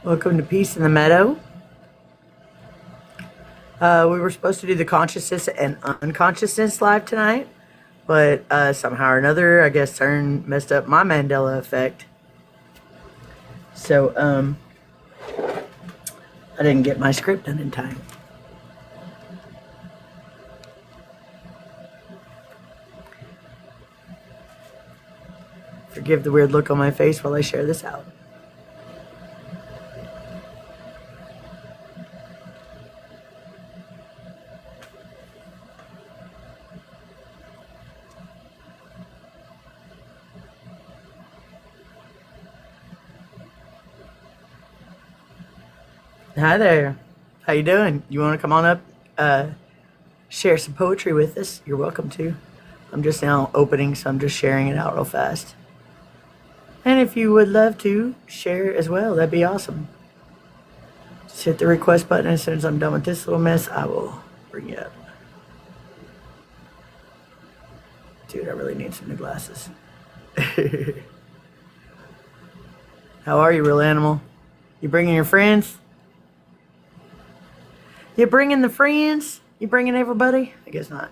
Welcome to Peace in the Meadow. We were supposed to do the consciousness and unconsciousness live tonight, but somehow or another, I guess CERN messed up my Mandela effect. So, I didn't get my script done in time. Forgive the weird look on my face while I share this out. Hi there. How you doing? You want to come on up, share some poetry with us? You're welcome to. I'm just now opening, so I'm just sharing it out real fast. And if you would love to share as well, that'd be awesome. Just hit the request button. As soon as I'm done with this little mess, I will bring you up. Dude, I really need some new glasses. How are you, real animal? You bringing your friends? You bringing the friends? You bringing everybody? I guess not.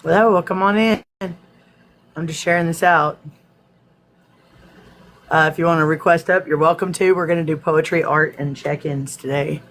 Well, come on in. I'm just sharing this out. If you want to request up, you're welcome to. We're going to do poetry, art, and check-ins today.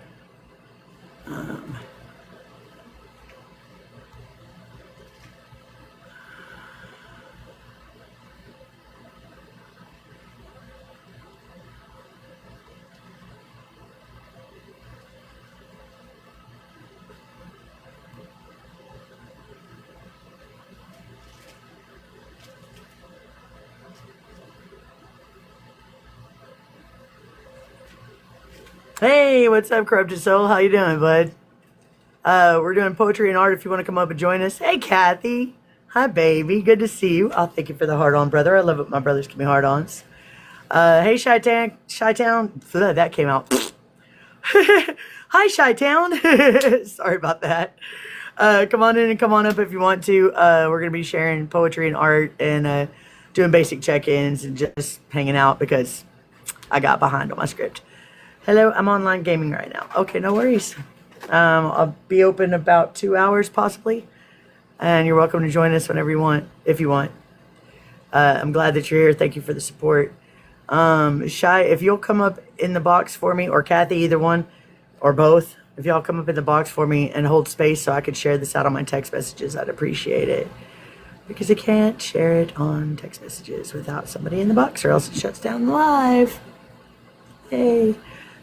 Hey, what's up, Corrupted Soul? How you doing, bud? We're doing poetry and art if you want to come up and join us. Hey, Kathy. Hi, baby. Good to see you. I'll thank you for the heart-on, brother. I love it when my brothers give me heart-ons. Hey, Chi-Town. That came out. Hi, Chi-Town. Sorry about that. Come on in and come on up if you want to. We're going to be sharing poetry and art and doing basic check-ins and just hanging out because I got behind on my script. Hello, I'm online gaming right now. Okay, no worries. I'll be open about 2 hours possibly. And you're welcome to join us whenever you want, if you want. I'm glad that you're here. Thank you for the support. Shy, if you'll come up in the box for me, or Kathy, either one, or both. If y'all come up in the box for me and hold space so I could share this out on my text messages, I'd appreciate it. Because I can't share it on text messages without somebody in the box or else it shuts down the live. Hey.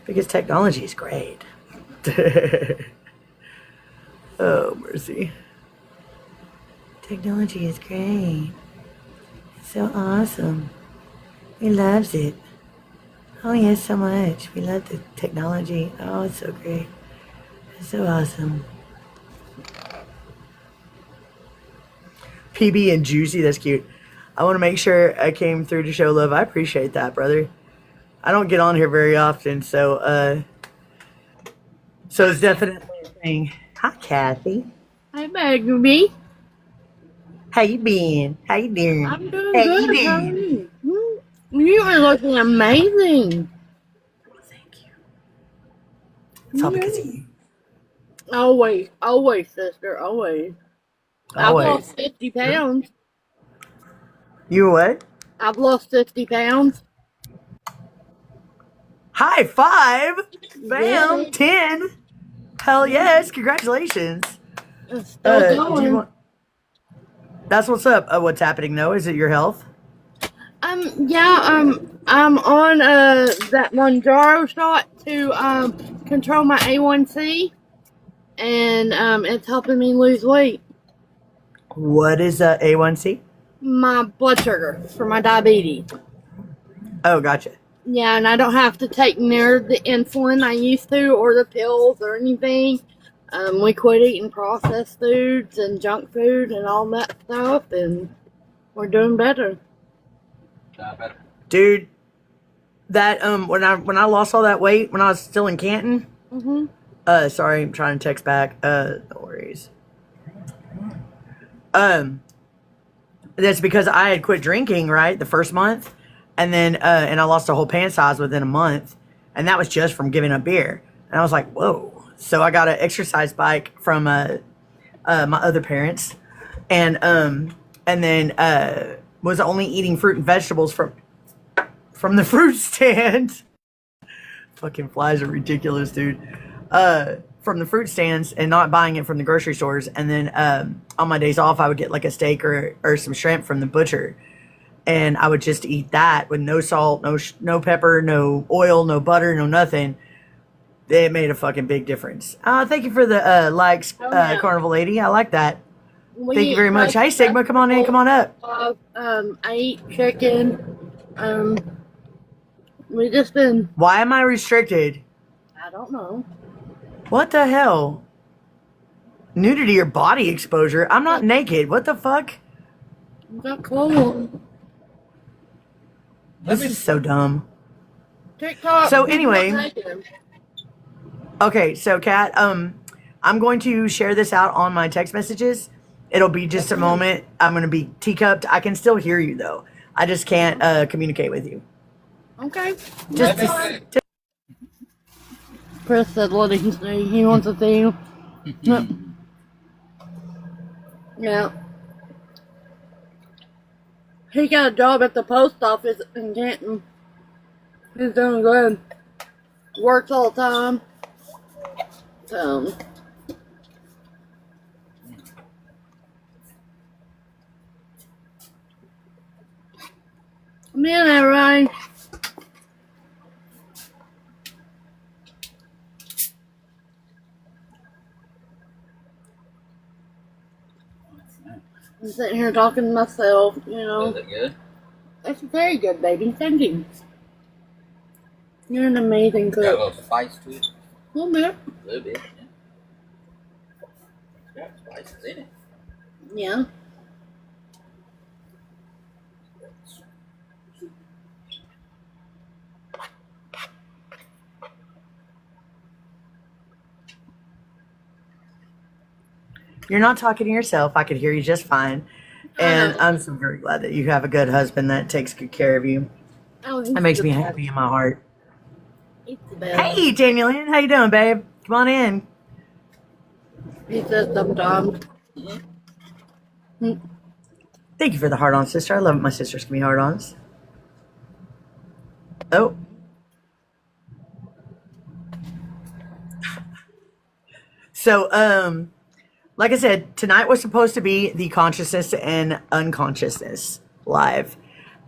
Because technology is great. Oh, mercy. Technology is great. It's so awesome. We loves it. Oh, yes, so much. We love the technology. Oh, it's so great. It's so awesome. PB and Juicy, that's cute. I want to make sure I came through to show love. I appreciate that, brother. I don't get on here very often, so it's definitely a thing. Hi, Kathy. Hi, baby. How you been? How you doing? I'm doing good. How are you? You are looking amazing. Thank you. It's all because of you. Always, sister, always. I've lost 50 pounds. You what? I've lost 50 pounds. High five! Bam! Yeah. 10! Hell yes! Congratulations! It's still going. That's what's up. What's happening though? Is it your health? Yeah, I'm on that Monjaro shot to control my A1C, and it's helping me lose weight. What is A1C? My blood sugar for my diabetes. Oh, gotcha. Yeah, and I don't have to take near the insulin I used to, or the pills, or anything. We quit eating processed foods and junk food and all that stuff, and we're doing better. Dude, that when I lost all that weight when I was still in Canton. Sorry, I'm trying to text back. No worries. That's because I had quit drinking, right, the first month, and then and I lost a whole pant size within a month, and that was just from giving up beer. And I was like, whoa. So I got an exercise bike from my other parents, and then was only eating fruit and vegetables from the fruit stand. Fucking flies are ridiculous, dude. From the fruit stands and not buying it from the grocery stores. And then on my days off, I would get like a steak or some shrimp from the butcher. And I would just eat that with no salt, no pepper, no oil, no butter, no nothing. It made a fucking big difference. Thank you for the likes, yeah. Carnival Lady. I like that. We Thank you eat very much. Hey, Sigma, come on in, come on up. I eat chicken. We just been, Why am I restricted? I don't know. What the hell? Nudity or body exposure? I'm not naked. What the fuck? We got clothes. This is so dumb. TikTok. So anyway, okay, so Kat, I'm going to share this out on my text messages. It'll be just a moment. I'm going to be teacupped. I can still hear you though. I just can't communicate with you. Okay. Just Chris said let him see. He wants to see you. Yeah. He got a job at the post office in Canton. He's doing good. Works all the time. So. Come in, everybody. I'm sitting here talking to myself, you know. Is it good? It's very good, baby. Thank you. You're an amazing Got a cook. little spice to it. A little bit. A little bit, yeah. Got spices in it. Yeah. you're not talking to yourself. I could hear you just fine. And I'm so very glad that you have a good husband that takes good care of you. That makes me happy in my heart. Hey, Daniel Ann, how you doing, babe? Come on in. He says sometimes. Thank you for the heart on, sister. I love it. My sisters give me heart ons. Oh. So, like I said, tonight was supposed to be the consciousness and unconsciousness live.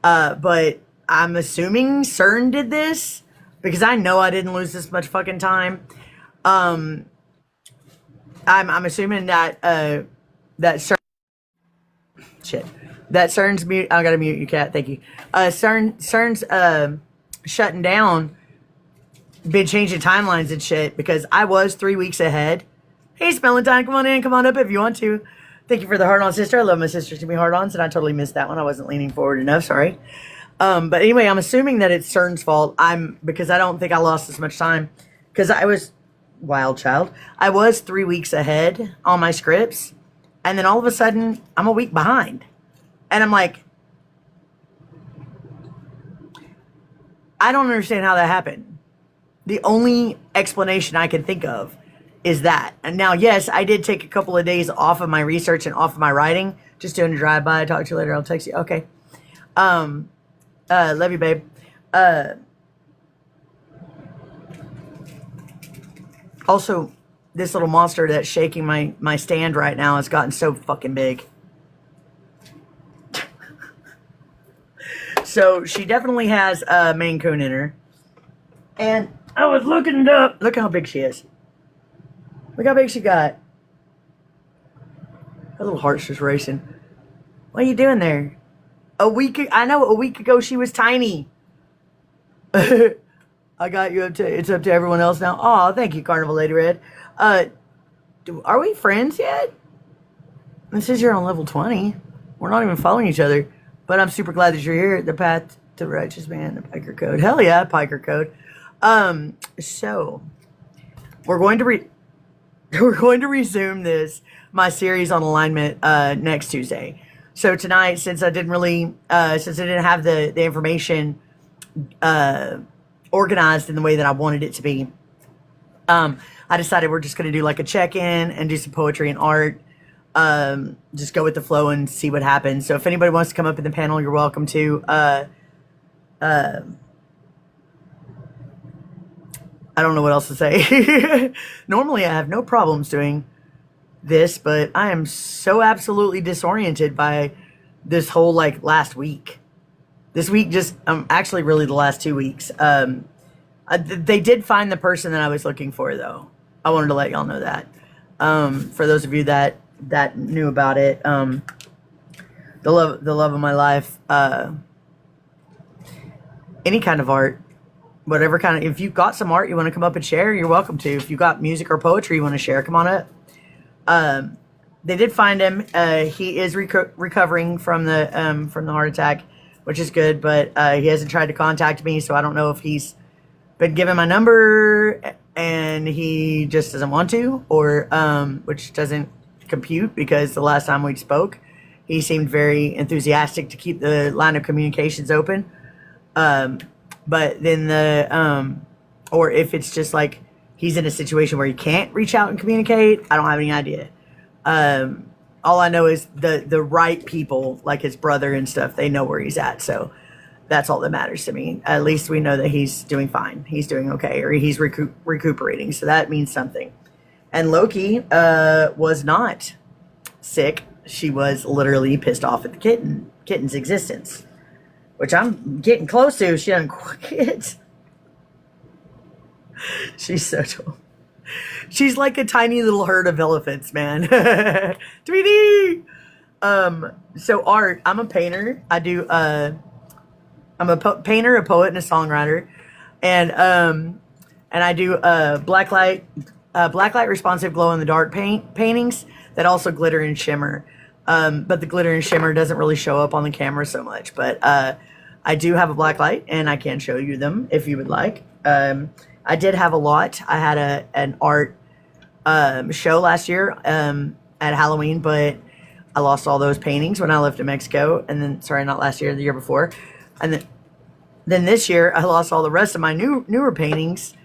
But I'm assuming CERN did this because I know I didn't lose this much fucking time. I'm assuming that that CERN that CERN's mute. I gotta mute you, Kat. Thank you. CERN's shutting down, been changing timelines and shit because I was 3 weeks ahead. Hey, Spellentine, come on in, come on up if you want to. Thank you for the heart on, sister. I love my sisters to be heart ons, and I totally missed that one. I wasn't leaning forward enough. Sorry. But anyway, I'm assuming that it's CERN's fault. Because I don't think I lost as much time because I was wild child. I was 3 weeks ahead on my scripts, and then all of a sudden I'm a week behind, and I'm like, I don't understand how that happened. The only explanation I can think of is that. And now, yes, I did take a couple of days off of my research and off of my writing, just doing a drive-by. Talk to you later. I'll text you. Okay. Love you, babe. Also, this little monster that's shaking my stand right now has gotten so fucking big. So she definitely has a Maine Coon in her. And I was looking it up. Look how big she is. Look how big she got. Her little heart's just racing. What are you doing there? A week ago she was tiny. I got you it's up to everyone else now. Oh, thank you, Carnival Lady Red. Are we friends yet? It says you're on level 20. We're not even following each other. But I'm super glad that you're here. The path to the righteous man, the Piker Code. Hell yeah, Piker Code. So we're going to resume my series on alignment next Tuesday. So tonight, since I didn't have the information organized in the way that I wanted it to be, I decided we're just going to do like a check-in and do some poetry and art. Just go with the flow and see what happens. So if anybody wants to come up in the panel, you're welcome to. I don't know what else to say. Normally I have no problems doing this, but I am so absolutely disoriented by this whole like last week. This week actually really the last 2 weeks. They did find the person that I was looking for though. I wanted to let y'all know that. For those of you that knew about it, the love of my life, any kind of art, whatever kind of, if you've got some art you want to come up and share, you're welcome to. If you've got music or poetry you want to share, come on up. They did find him. He is recovering from the heart attack, which is good, but he hasn't tried to contact me, so I don't know if he's been given my number and he just doesn't want to, or which doesn't compute, because the last time we spoke he seemed very enthusiastic to keep the line of communications open, but then or if it's just like he's in a situation where he can't reach out and communicate, I don't have any idea. All I know is the right people, like his brother and stuff, they know where he's at, so that's all that matters to me. At least we know that he's doing fine, he's doing okay, or he's recuperating, so that means something. And Loki was not sick. She was literally pissed off at the kitten's existence, which I'm getting close to. She doesn't quit. She's so cool. She's like a tiny little herd of elephants, man. 3D. So art. I'm a painter. I'm a painter, a poet, and a songwriter, and I do blacklight responsive glow in the dark paintings that also glitter and shimmer. But the glitter and shimmer doesn't really show up on the camera so much. But I do have a black light, and I can show you them if you would like. I did have a lot. I had an art show last year at Halloween, but I lost all those paintings when I lived in Mexico. And then, sorry, not last year, the year before. And then this year, I lost all the rest of my newer paintings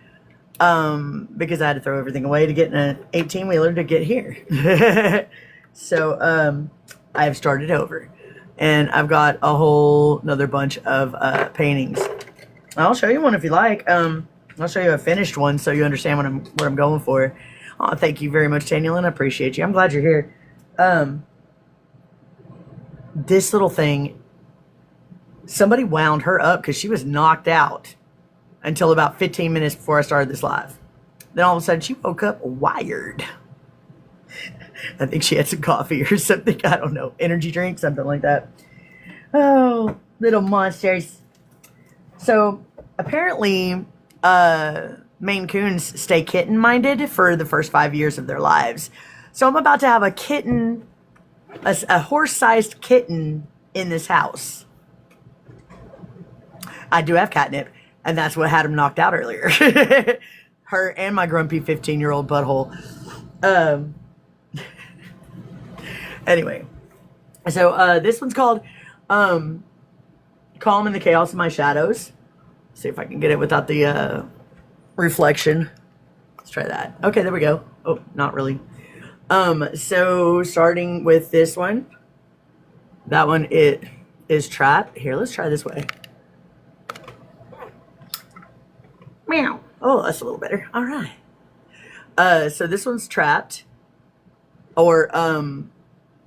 because I had to throw everything away to get in an 18-wheeler to get here. So I have started over, and I've got a whole another bunch of paintings. I'll show you one if you like. I'll show you a finished one so you understand what I'm going for. Oh, thank you very much, Daniel, I appreciate you. I'm glad you're here. This little thing, somebody wound her up because she was knocked out until about 15 minutes before I started this live. Then all of a sudden she woke up wired. I think she had some coffee or something. I don't know. Energy drink, something like that. Oh, little monsters. So apparently Maine Coons stay kitten-minded for the first 5 years of their lives. So I'm about to have a kitten, a horse-sized kitten in this house. I do have catnip, and that's what had him knocked out earlier. Her and my grumpy 15-year-old butthole. Anyway, so this one's called Calm in the Chaos of My Shadows. See if I can get it without the reflection. Let's try that. Okay, there we go. Oh, not really. So starting with this one. That one, it is trapped. Here, let's try this way. Meow. Oh, that's a little better. All right. So this one's trapped. Or,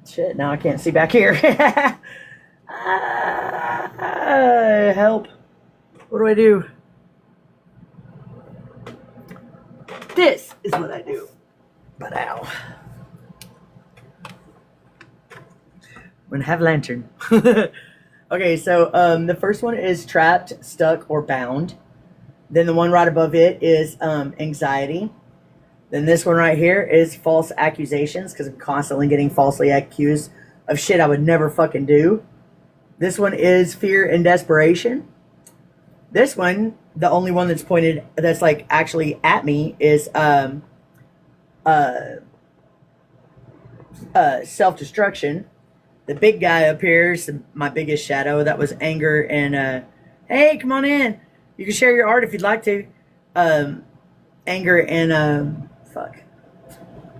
shit, now I can't see back here. I do. This is what I do. But ow. I'm gonna have a lantern. Okay, so the first one is trapped, stuck, or bound. Then the one right above it is anxiety. Then this one right here is false accusations, because I'm constantly getting falsely accused of shit I would never fucking do. This one is fear and desperation. This one, the only one that's pointed, that's like actually at me, is self-destruction. The big guy up here is my biggest shadow. That was anger and hey, come on in. You can share your art if you'd like to. Anger and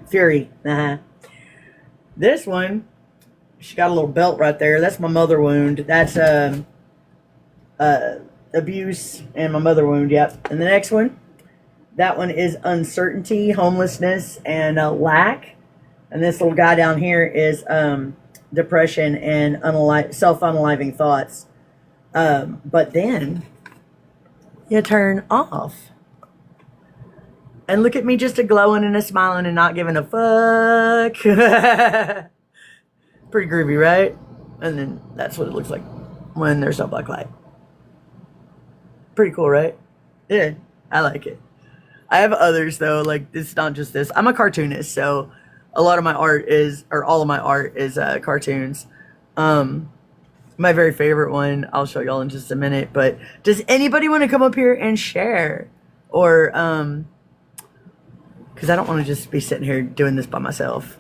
fury. This one, she got a little belt right there. That's my mother wound. That's abuse and my mother wound. Yep. And the next one, that one is uncertainty, homelessness, and lack. And this little guy down here is depression and self-unaliving thoughts. But then you turn off. And look at me just a glowing and a smiling and not giving a fuck. Pretty groovy, right? And then that's what it looks like when there's no black light. Pretty cool, right? Yeah, I like it. I have others though, like it's not just this. I'm a cartoonist, so a lot of my art is, or all of my art is cartoons. My very favorite one, I'll show y'all in just a minute, but does anybody want to come up here and share? Or, because I don't want to just be sitting here doing this by myself.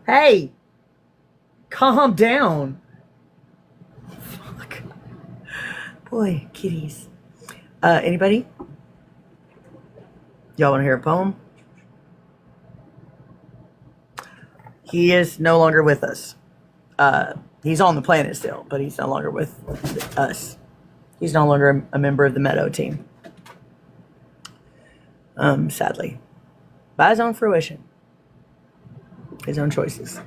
Hey! Calm down. Fuck. Boy, kitties. Anybody? Y'all want to hear a poem? He is no longer with us. He's on the planet still, but he's no longer with us. He's no longer a member of the Meadow team. Sadly. By his own fruition. His own choices.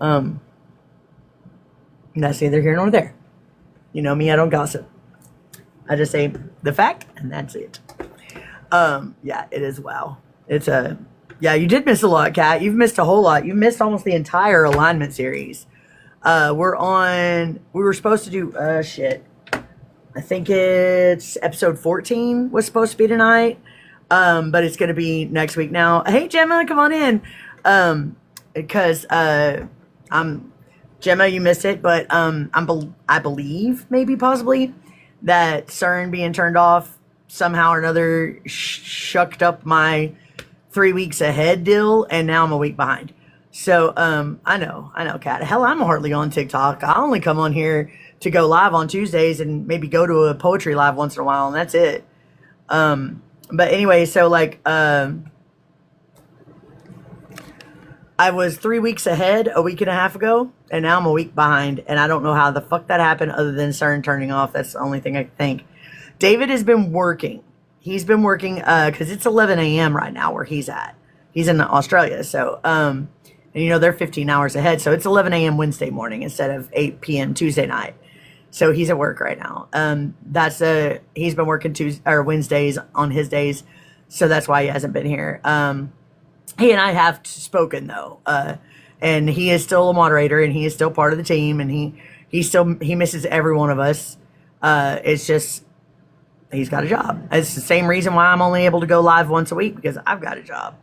And that's neither here nor there. You know me, I don't gossip. I just say the fact, and that's it. Yeah, it is wow. It's yeah, you did miss a lot, Kat. You've missed a whole lot. You missed almost the entire alignment series. We were supposed to do, shit. I think it's episode 14 was supposed to be tonight. But it's going to be next week now. Hey, Gemma, come on in. Because, Gemma, you missed it, but, I believe, maybe possibly, that CERN being turned off somehow or another shucked up my 3 weeks ahead deal, and now I'm a week behind. So, I know, Kat. Hell, I'm hardly on TikTok. I only come on here to go live on Tuesdays and maybe go to a poetry live once in a while, and that's it. But anyway, so like, I was 3 weeks ahead a week and a half ago, and now I'm a week behind, and I don't know how the fuck that happened other than CERN turning off. That's the only thing I can think. David has been working. He's been working, because it's 11 a.m. right now where he's at. He's in Australia, so, and you know, they're 15 hours ahead, so it's 11 a.m. Wednesday morning instead of 8 p.m. Tuesday night. So he's at work right now. He's been working Wednesdays on his days, so that's why he hasn't been here. He and I have spoken though, and he is still a moderator, and he is still part of the team, and he misses every one of us. It's just he's got a job. It's the same reason why I'm only able to go live once a week, because I've got a job,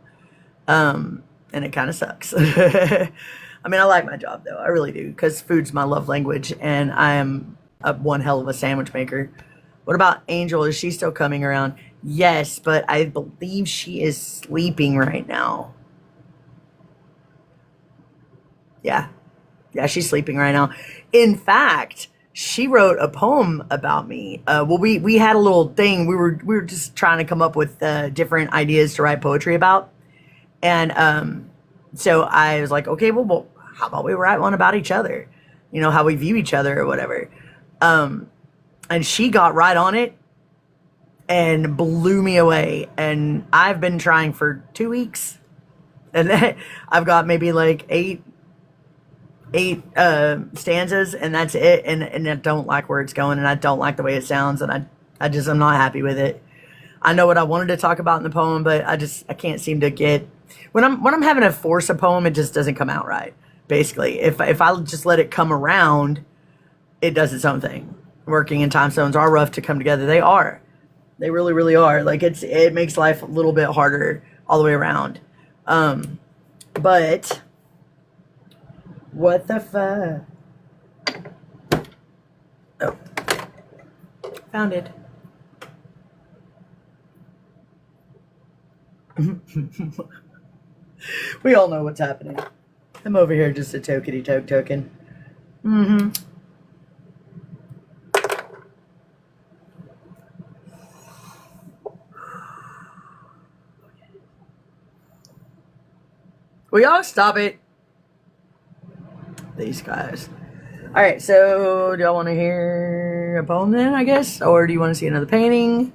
and it kind of sucks. I mean, I like my job though, I really do, because food's my love language, and I am one hell of a sandwich maker. What about Angel? Is she still coming around? Yes, but I believe she is sleeping right now. Yeah, she's sleeping right now. In fact, she wrote a poem about me. Well, we had a little thing. We were just trying to come up with different ideas to write poetry about, and so I was like, okay, well, how about we write one about each other? You know, how we view each other or whatever. And she got right on it and blew me away. And I've been trying for 2 weeks. And then I've got maybe like 8 8 stanzas, and that's it. And I don't like where it's going, and I don't like the way it sounds, and I'm not happy with it. I know what I wanted to talk about in the poem, but I can't seem to get when I'm having to force a poem, it just doesn't come out right. Basically, if I just let it come around, it does its own thing. Working in time zones are rough to come together. They are. They really, really are. Like it makes life a little bit harder all the way around. But what the fuck? Oh, found it. We all know what's happening. I'm over here just a tokety token. Mm-hmm. Will y'all stop it? These guys. Alright, so do y'all want to hear a poem then, I guess? Or do you want to see another painting?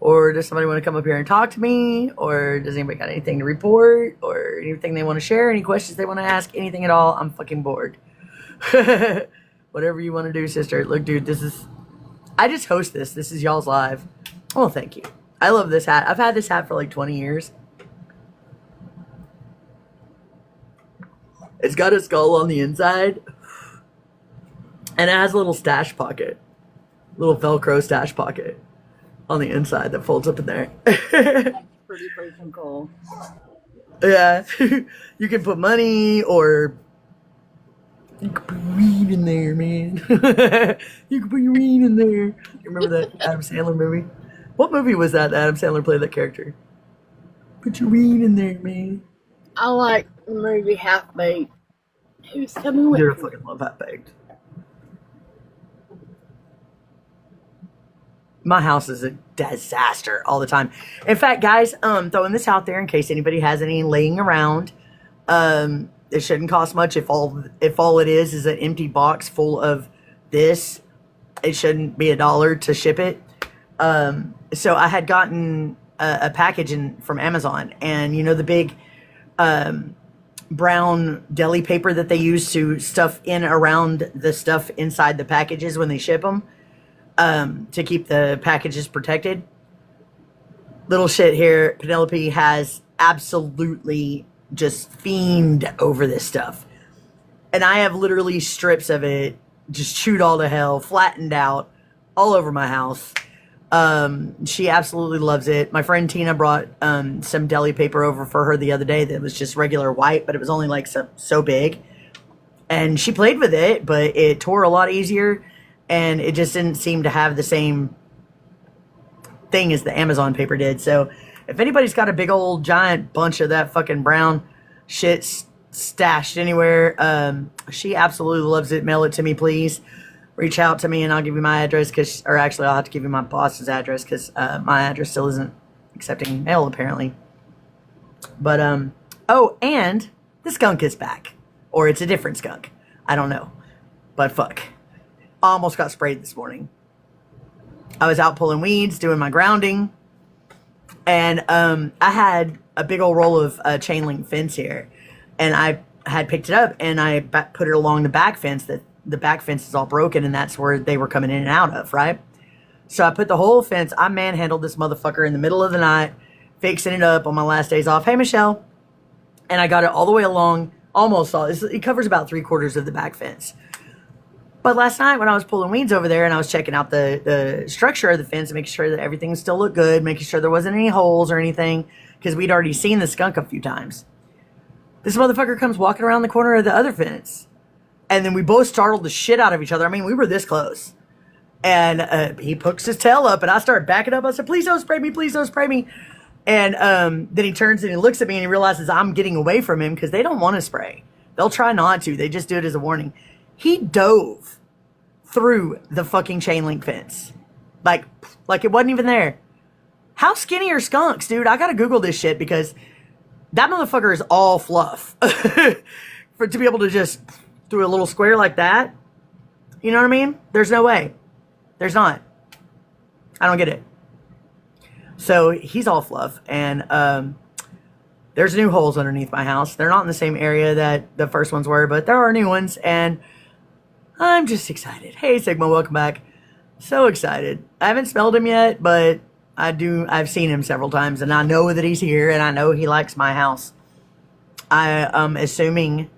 Or does somebody want to come up here and talk to me? Or does anybody got anything to report? Or anything they want to share? Any questions they want to ask? Anything at all? I'm fucking bored. Whatever you want to do, sister. Look, dude, I just host this. This is y'all's live. Oh, thank you. I love this hat. I've had this hat for like 20 years. It's got a skull on the inside. And it has a little stash pocket. Little Velcro stash pocket on the inside that folds up in there. Pretty freaking cool. Yeah. You can put money or you can put weed in there, man. You can put your weed in there. You remember that Adam Sandler movie? What movie was that Adam Sandler played that character? Put your weed in there, man. I like the movie Half Baked. Who's coming with You're a me? fucking love Half Baked. My house is a disaster all the time. In fact, guys, throwing this out there in case anybody has any laying around. It shouldn't cost much if all it is an empty box full of this. It shouldn't be $1 to ship it. So I had gotten a package from Amazon, and you know the big brown deli paper that they use to stuff in around the stuff inside the packages when they ship them. To keep the packages protected. Little shit here, Penelope has absolutely just fiended over this stuff. And I have literally strips of it just chewed all to hell, flattened out, all over my house. She absolutely loves it. My friend Tina brought some deli paper over for her the other day that was just regular white, but it was only like so big. And she played with it, but it tore a lot easier. And it just didn't seem to have the same thing as the Amazon paper did. So if anybody's got a big old giant bunch of that fucking brown shit stashed anywhere, she absolutely loves it. Mail it to me, please. Reach out to me and I'll give you my address. Or actually, I'll have to give you my boss's address because my address still isn't accepting mail, apparently. But, oh, and the skunk is back. Or it's a different skunk. I don't know. But fuck. I almost got sprayed this morning. I was out pulling weeds, doing my grounding, and I had a big old roll of chain link fence here, and I had picked it up and I put it along the back fence. That the back fence is all broken, and that's where they were coming in and out of, right? So I put the whole fence. I manhandled this motherfucker in the middle of the night, fixing it up on my last days off. Hey, Michelle, and I got it all the way along, almost all. It covers about 3/4 of the back fence. But last night when I was pulling weeds over there and I was checking out the structure of the fence and making sure that everything still looked good, making sure there wasn't any holes or anything, because we'd already seen the skunk a few times. This motherfucker comes walking around the corner of the other fence. And then we both startled the shit out of each other. I mean, we were this close. And he pokes his tail up and I start backing up. I said, please don't spray me, please don't spray me. And then he turns and he looks at me and he realizes I'm getting away from him because they don't want to spray. They'll try not to. They just do it as a warning. He dove through the fucking chain link fence. Like it wasn't even there. How skinny are skunks, dude? I gotta Google this shit because that motherfucker is all fluff. To be able to just do a little square like that. You know what I mean? There's no way. There's not. I don't get it. So he's all fluff. And there's new holes underneath my house. They're not in the same area that the first ones were, but there are new ones, and I'm just excited. Hey, Sigma, welcome back. So excited. I haven't smelled him yet, but I've seen him several times, and I know that he's here, and I know he likes my house. I am assuming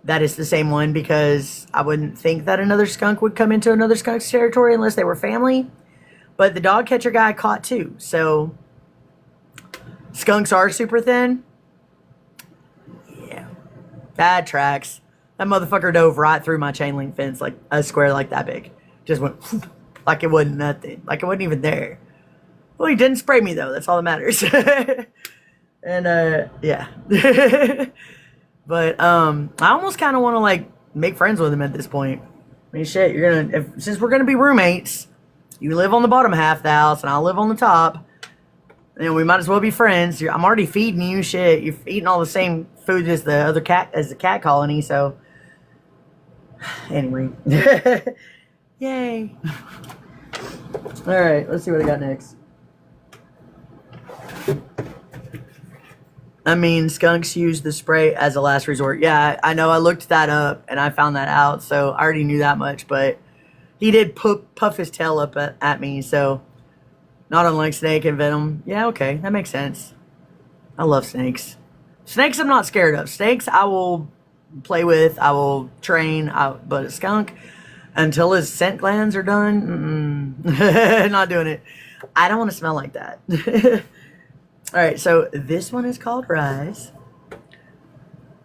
that it's the same one because I wouldn't think that another skunk would come into another skunk's territory unless they were family. But the dog catcher guy caught two, so skunks are super thin. Yeah, that tracks. That motherfucker dove right through my chain link fence, like a square like that big. Just went like it wasn't nothing, like it wasn't even there. Well, he didn't spray me though. That's all that matters. And yeah. But I almost kind of want to like make friends with him at this point. I mean, shit, since we're gonna be roommates, you live on the bottom half of the house and I'll live on the top. And we might as well be friends. I'm already feeding you shit. You're eating all the same food as the cat colony. So anyway, yay! All right, let's see what I got next. I mean, skunks use the spray as a last resort. Yeah, I know. I looked that up and I found that out, so I already knew that much. But he did puff his tail up at me, so not unlike snake and venom. Yeah, okay, that makes sense. I love snakes. Snakes I'm not scared of. Snakes I will play with, I will train, but a skunk, until his scent glands are done, not doing it. I don't want to smell like that. Alright, so this one is called Rise.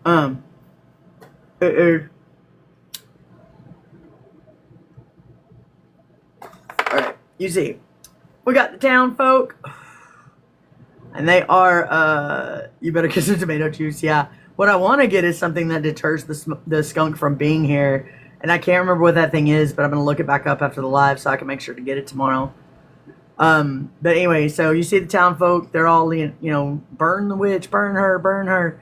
Alright, you see, we got the town folk, and they are, you better get some tomato juice, yeah. What I want to get is something that deters the skunk from being here, and I can't remember what that thing is, but I'm going to look it back up after the live so I can make sure to get it tomorrow. But anyway, so you see the town folk, they're all, you know, burn the witch, burn her, burn her.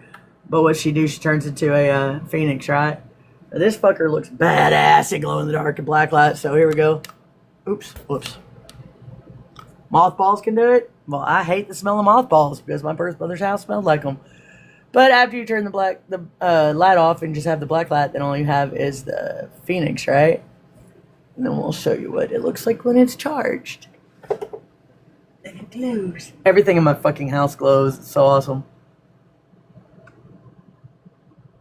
But what she do, she turns into a phoenix, right? Now, this fucker looks badass and glow in the dark and black light, so here we go. Oops, whoops. Mothballs can do it? Well, I hate the smell of mothballs because my birth mother's house smelled like them. But after you turn the light off and just have the black light, then all you have is the phoenix, right? And then we'll show you what it looks like when it's charged. And it glows. Everything in my fucking house glows. It's so awesome.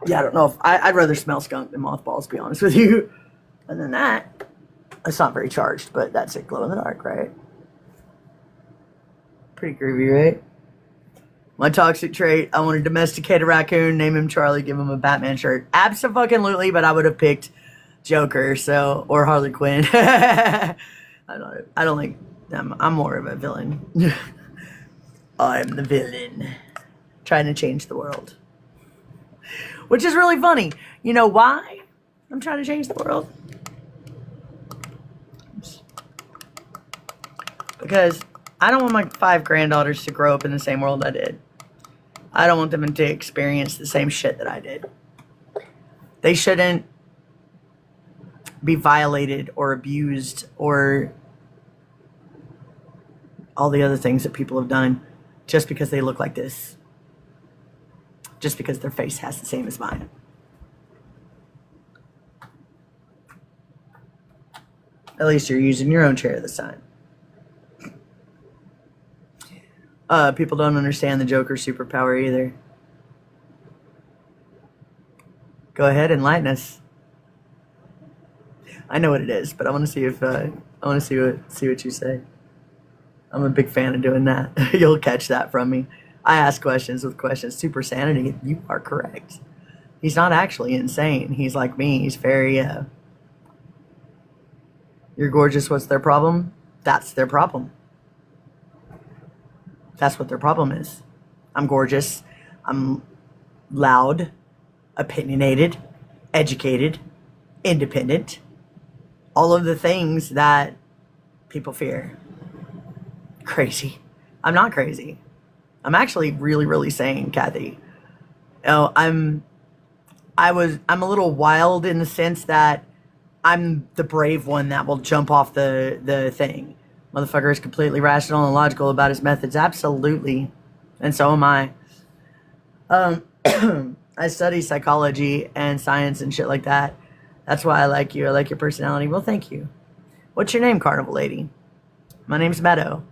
Yeah, I don't know if I'd rather smell skunk than mothballs, to be honest with you. Other than that, it's not very charged, but that's it, glow in the dark, right? Pretty groovy, right? My toxic trait, I want to domesticate a raccoon, name him Charlie, give him a Batman shirt. Abso-fucking-lutely, but I would have picked Joker, or Harley Quinn. I don't like them. I'm more of a villain. I'm the villain. Trying to change the world. Which is really funny. You know why I'm trying to change the world? Because I don't want my 5 granddaughters to grow up in the same world I did. I don't want them to experience the same shit that I did. They shouldn't be violated or abused or all the other things that people have done just because they look like this. Just because their face has the same as mine. At least you're using your own chair this time. People don't understand the Joker's superpower either. Go ahead, enlighten us. I know what it is, but I want to see if I want to see what you say. I'm a big fan of doing that. You'll catch that from me. I ask questions with questions. Super sanity. You are correct. He's not actually insane. He's like me. He's very. You're gorgeous. What's their problem? That's their problem. That's what their problem is. I'm gorgeous. I'm loud, opinionated, educated, independent. All of the things that people fear. Crazy. I'm not crazy. I'm actually really, really sane, Kathy. Oh, I'm a little wild in the sense that I'm the brave one that will jump off the thing. Motherfucker is completely rational and logical about his methods. Absolutely. And so am I. Um, I study psychology and science and shit like that. That's why I like you. I like your personality. Well, thank you. What's your name, Carnival Lady? My name's Meadow.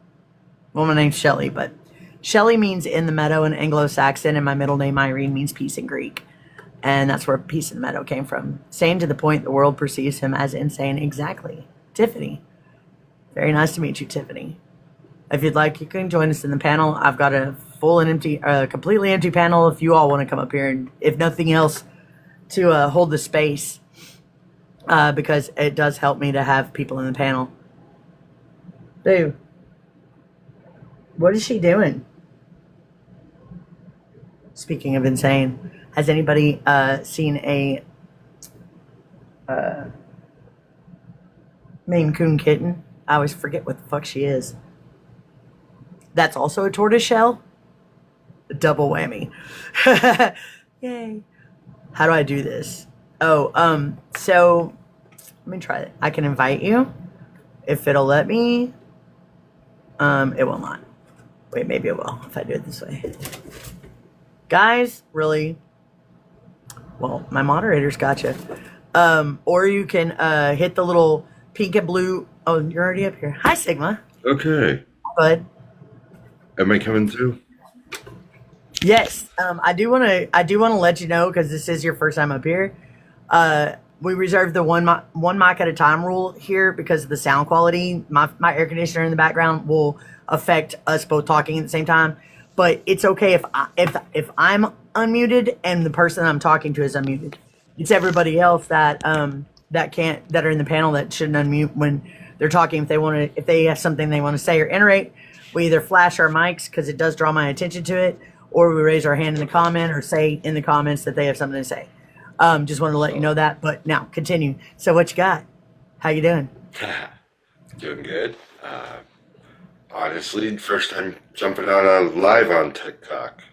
Well, my name's Shelley, but Shelley means in the meadow in Anglo-Saxon, and my middle name, Irene, means peace in Greek. And that's where peace in the meadow came from. Sane to the point the world perceives him as insane. Exactly. Tiffany. Very nice to meet you, Tiffany. If you'd like, you can join us in the panel. I've got a full and empty, completely empty panel if you all want to come up here, and if nothing else, to hold the space, because it does help me to have people in the panel. Dude, what is she doing? Speaking of insane, has anybody seen a Maine Coon kitten? I always forget what the fuck she is. That's also a tortoiseshell? Double whammy. Yay. How do I do this? Oh, so let me try it. I can invite you if it'll let me. It will not. Wait, maybe it will if I do it this way. Guys, really? Well, my moderator's gotcha. Or you can hit the little pink and blue. Oh, you're already up here. Hi, Sigma. Okay. Bud. Am I coming through? Yes. I do want to let you know, because this is your first time up here. We reserve the one mic at a time rule here because of the sound quality. My air conditioner in the background will affect us both talking at the same time. But it's okay if I'm unmuted and the person I'm talking to is unmuted. It's everybody else that are in the panel that shouldn't unmute when they're talking. If they have something they want to say or iterate, we either flash our mics because it does draw my attention to it, or we raise our hand in the comment or say in the comments that they have something to say. Just wanted to let you know that. But now, continue. So what you got? How you doing? Doing good. Honestly, first time jumping on live on TikTok.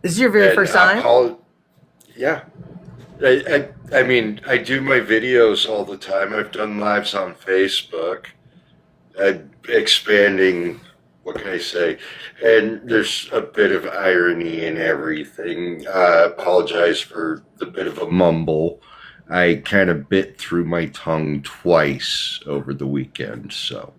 This is your very first time? Yeah. I mean, I do my videos all the time. I've done lives on Facebook. Expanding, what can I say? And there's a bit of irony in everything. Apologize for the bit of a mumble. I kind of bit through my tongue twice over the weekend, so.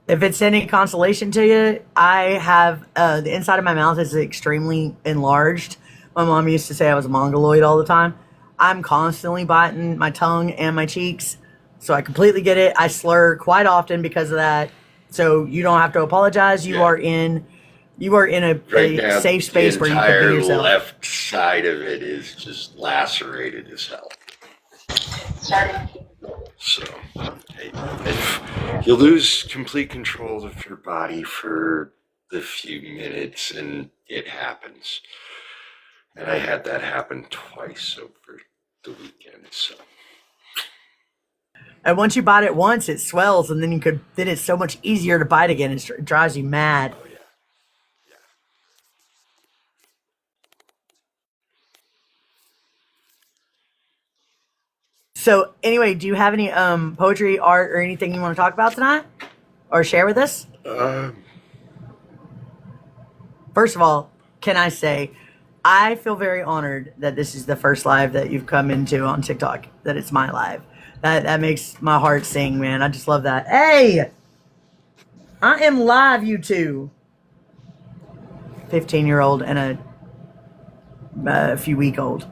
If it's any consolation to you, I have the inside of my mouth is extremely enlarged. My mom used to say I was a mongoloid all the time. I'm constantly biting my tongue and my cheeks, so I completely get it. I slur quite often because of that. So you don't have to apologize. You are in a safe space where you can be yourself. The left side of it is just lacerated as hell. So, you lose complete control of your body for the few minutes, and it happens. And I had that happen twice over the weekend, so. And once you bite it once, it swells, and then it's so much easier to bite again. It drives you mad. Oh, yeah. So anyway, do you have any poetry, art, or anything you want to talk about tonight, or share with us? First of all, can I say, I feel very honored that this is the first live that you've come into on TikTok. That it's my live. That makes my heart sing, man. I just love that. Hey, I am live, you two. 15-year-old and a few week old.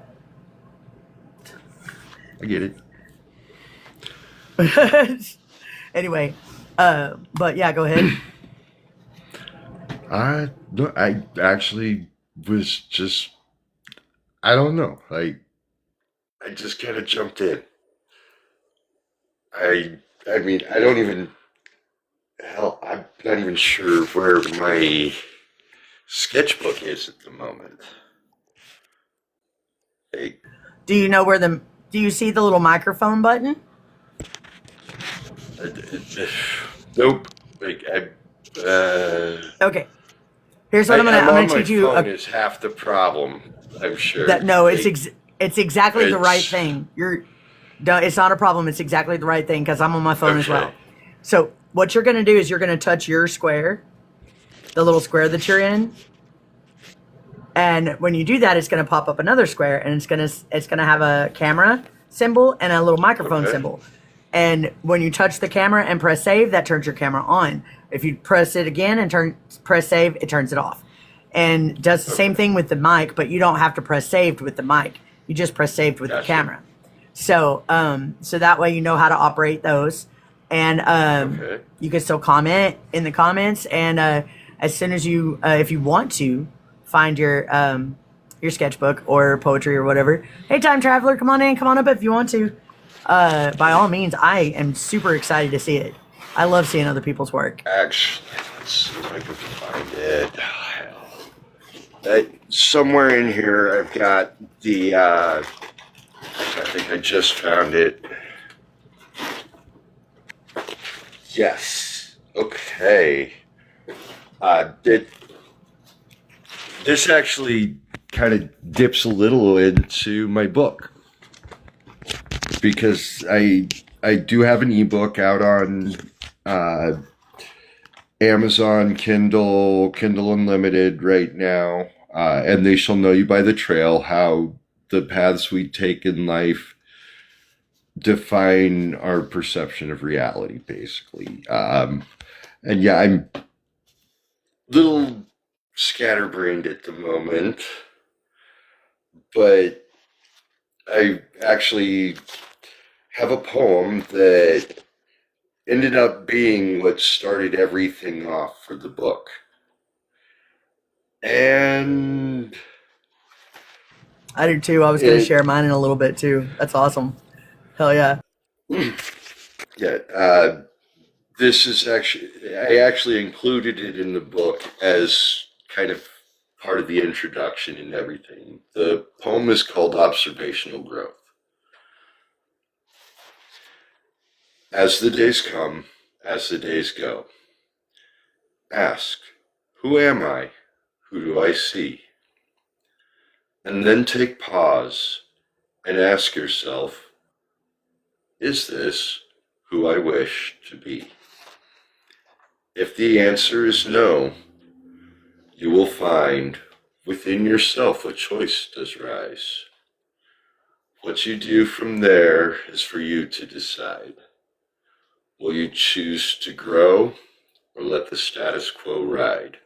I get it. Anyway, but yeah, go ahead. No, I actually was just, I don't know. I just kind of jumped in. I mean, I don't even, hell, I'm not even sure where my sketchbook is at the moment. Do you know do you see the little microphone button? Nope. Okay. Here's what I'm gonna teach you. Phone is half the problem, I'm sure. It's exactly the right thing. It's not a problem. It's exactly the right thing because I'm on my phone as well. So what you're gonna do is you're gonna touch your square, the little square that you're in, And when you do that, it's going to pop up another square, and it's going to have a camera symbol and a little microphone Okay. symbol. And when you touch the camera and press save, that turns your camera on. If you press it again and press save, it turns it off. And does the same thing with the mic, but you don't have to press saved with the mic. You just press saved with the Gotcha. camera. So so that way you know how to operate those. And Okay. you can still comment in the comments. And as soon as you, if you want to, find your sketchbook or poetry or whatever. Hey, time traveler, come on in, come on up if you want to. By all means, I am super excited to see it. I love seeing other people's work. Actually, let's see if I can find it. Somewhere in here, I've got the. I think I just found it. Yes. Okay. This actually kind of dips a little into my book because I do have an ebook out on Amazon, Kindle Unlimited right now, and They Shall Know You by the Trail, how the paths we take in life define our perception of reality, basically. And yeah, I'm a little scatterbrained at the moment, but I actually have a poem that ended up being what started everything off for the book. And I do too. I was going to share mine in a little bit too. That's awesome. Hell yeah. yeah, this is I actually included it in the book as kind of part of the introduction and everything. The poem is called Observational Growth. As the days come, as the days go, ask, who am I? Who do I see? And then take pause and ask yourself, is this who I wish to be? If the answer is no, you will find within yourself a choice does rise. What you do from there is for you to decide. Will you choose to grow or let the status quo ride?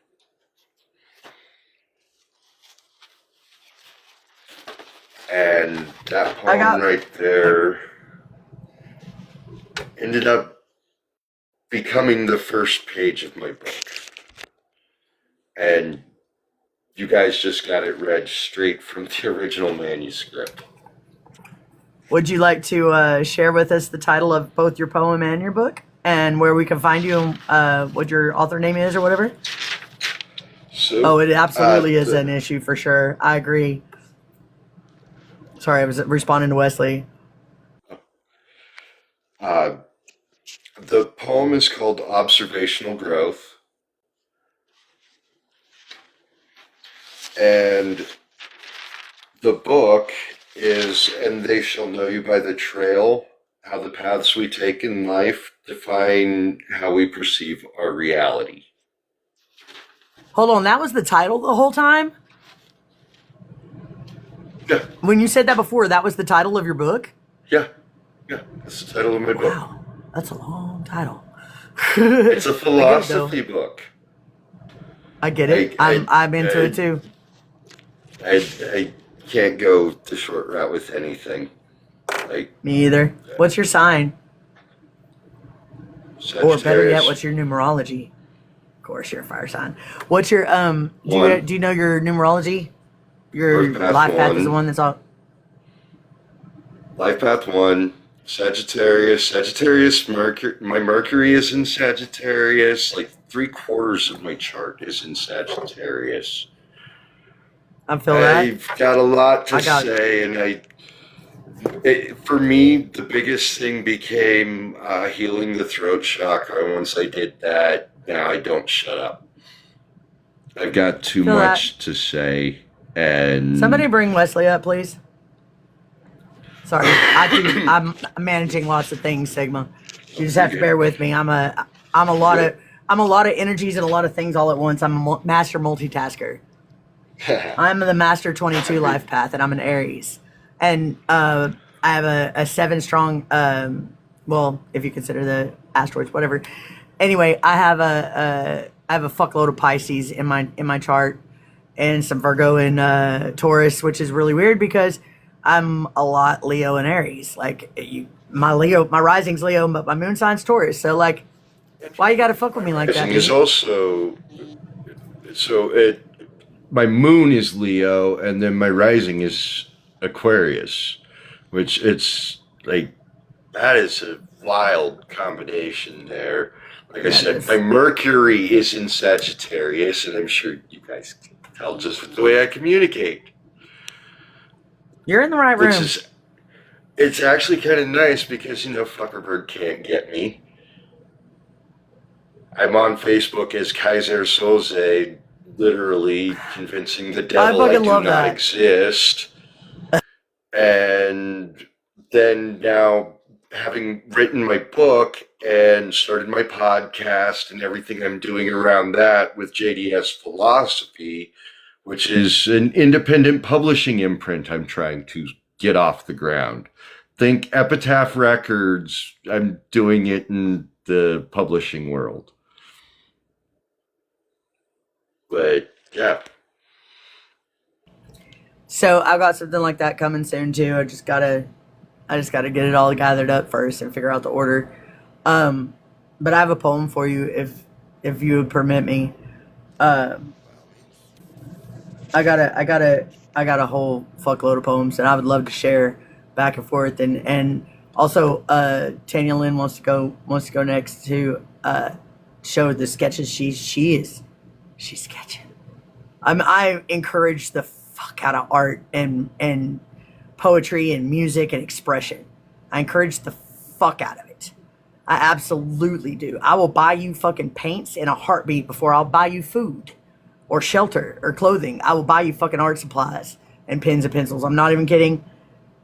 And that poem right there ended up becoming the first page of my book. And you guys just got it read straight from the original manuscript. Would you like to share with us the title of both your poem and your book, and where we can find you, what your author name is or whatever? So, it absolutely is an issue for sure. I agree. Sorry, I was responding to Wesley. The poem is called Observational Growth. And the book is And They Shall Know You by the Trail, how the paths we take in life define how we perceive our reality. Hold on, that was the title the whole time? Yeah, When you said that before, that was the title of your book? yeah, that's the title of my book. Wow, that's a long title. It's a philosophy book. I get it. I'm into it too. I can't go the short route with anything. Me either. What's your sign? Or better yet, what's your numerology? Of course, you're a fire sign. What's your do you know your numerology? Your life path is the one that's all. Life path 1, Sagittarius. Mercury. My Mercury is in Sagittarius. Like 3/4 of my chart is in Sagittarius. I feel that. I've got a lot to say, and for me, the biggest thing became healing the throat chakra. Once I did that, now I don't shut up. I've got too much to say, and somebody bring Wesley up, please. Sorry, I'm managing lots of things, Sigma. You just have to bear with me. I'm a lot of energies and a lot of things all at once. I'm a master multitasker. I'm the Master 22 life path, and I'm an Aries. And I have a 7 strong, well, if you consider the asteroids, whatever. Anyway, I have a fuckload of Pisces in my chart, and some Virgo and Taurus, which is really weird because I'm a lot Leo and Aries. Like my rising's Leo, but my moon sign's Taurus. So like, why you gotta fuck with me like that? Rising is also my moon is Leo, and then my rising is Aquarius, which it's like that is a wild combination there. Like I said, my Mercury is in Sagittarius, and I'm sure you guys can tell just with the way I communicate. You're in the right room. It's actually kind of nice because, Fuckerbird can't get me. I'm on Facebook as Kaiser Soze, literally convincing the devil I do not exist. And then now, having written my book and started my podcast and everything I'm doing around that with JDS Philosophy, which is an independent publishing imprint I'm trying to get off the ground. Think Epitaph Records. I'm doing it in the publishing world. But yeah. So I've got something like that coming soon too. I just gotta get it all gathered up first and figure out the order. But I have a poem for you if you would permit me. I got a whole fuckload of poems that I would love to share back and forth, and also Tanya Lynn wants to go next to show the sketches she's sketching. I encourage the fuck out of art and poetry and music and expression. I encourage the fuck out of it. I absolutely do. I will buy you fucking paints in a heartbeat before I'll buy you food or shelter or clothing. I will buy you fucking art supplies and pens and pencils. I'm not even kidding.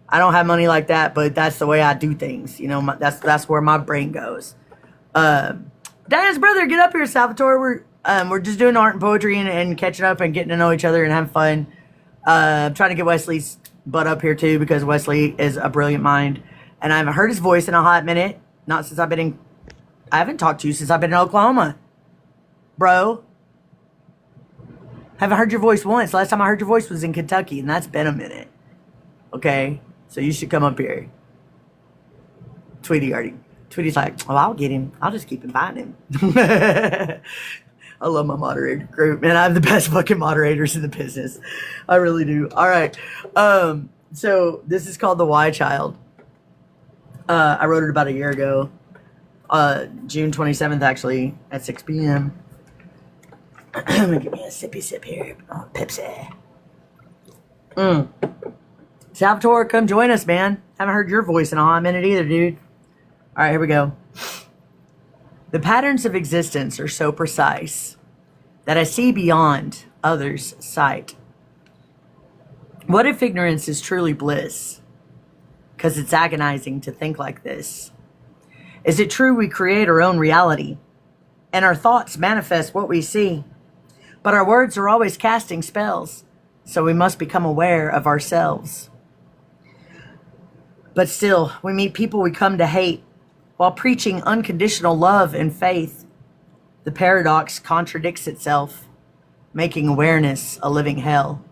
I don't have money like that, but that's the way I do things. That's where my brain goes. Diana's brother, get up here, Salvatore. We're just doing art and poetry and catching up and getting to know each other and having fun. I'm trying to get Wesley's butt up here too because Wesley is a brilliant mind, and I haven't heard his voice in a hot minute. Not since I haven't talked to you since I've been in Oklahoma, bro. Haven't heard your voice once. Last time I heard your voice was in Kentucky, and that's been a minute. Okay, so you should come up here. Tweety's like, oh, I'll get him. I'll just keep inviting him. I love my moderator group, man. I have the best fucking moderators in the business. I really do. All right. So this is called The Why Child. I wrote it about a year ago. June 27th, actually, at 6 p.m. I'm gonna give me a sippy sip here. Oh, Pepsi. Salvatore, come join us, man. Haven't heard your voice in a hot minute either, dude. All right, here we go. The patterns of existence are so precise that I see beyond others' sight. What if ignorance is truly bliss? 'Cause it's agonizing to think like this. Is it true we create our own reality, and our thoughts manifest what we see? But our words are always casting spells, so we must become aware of ourselves. But still, we meet people we come to hate, while preaching unconditional love and faith. The paradox contradicts itself, making awareness a living hell.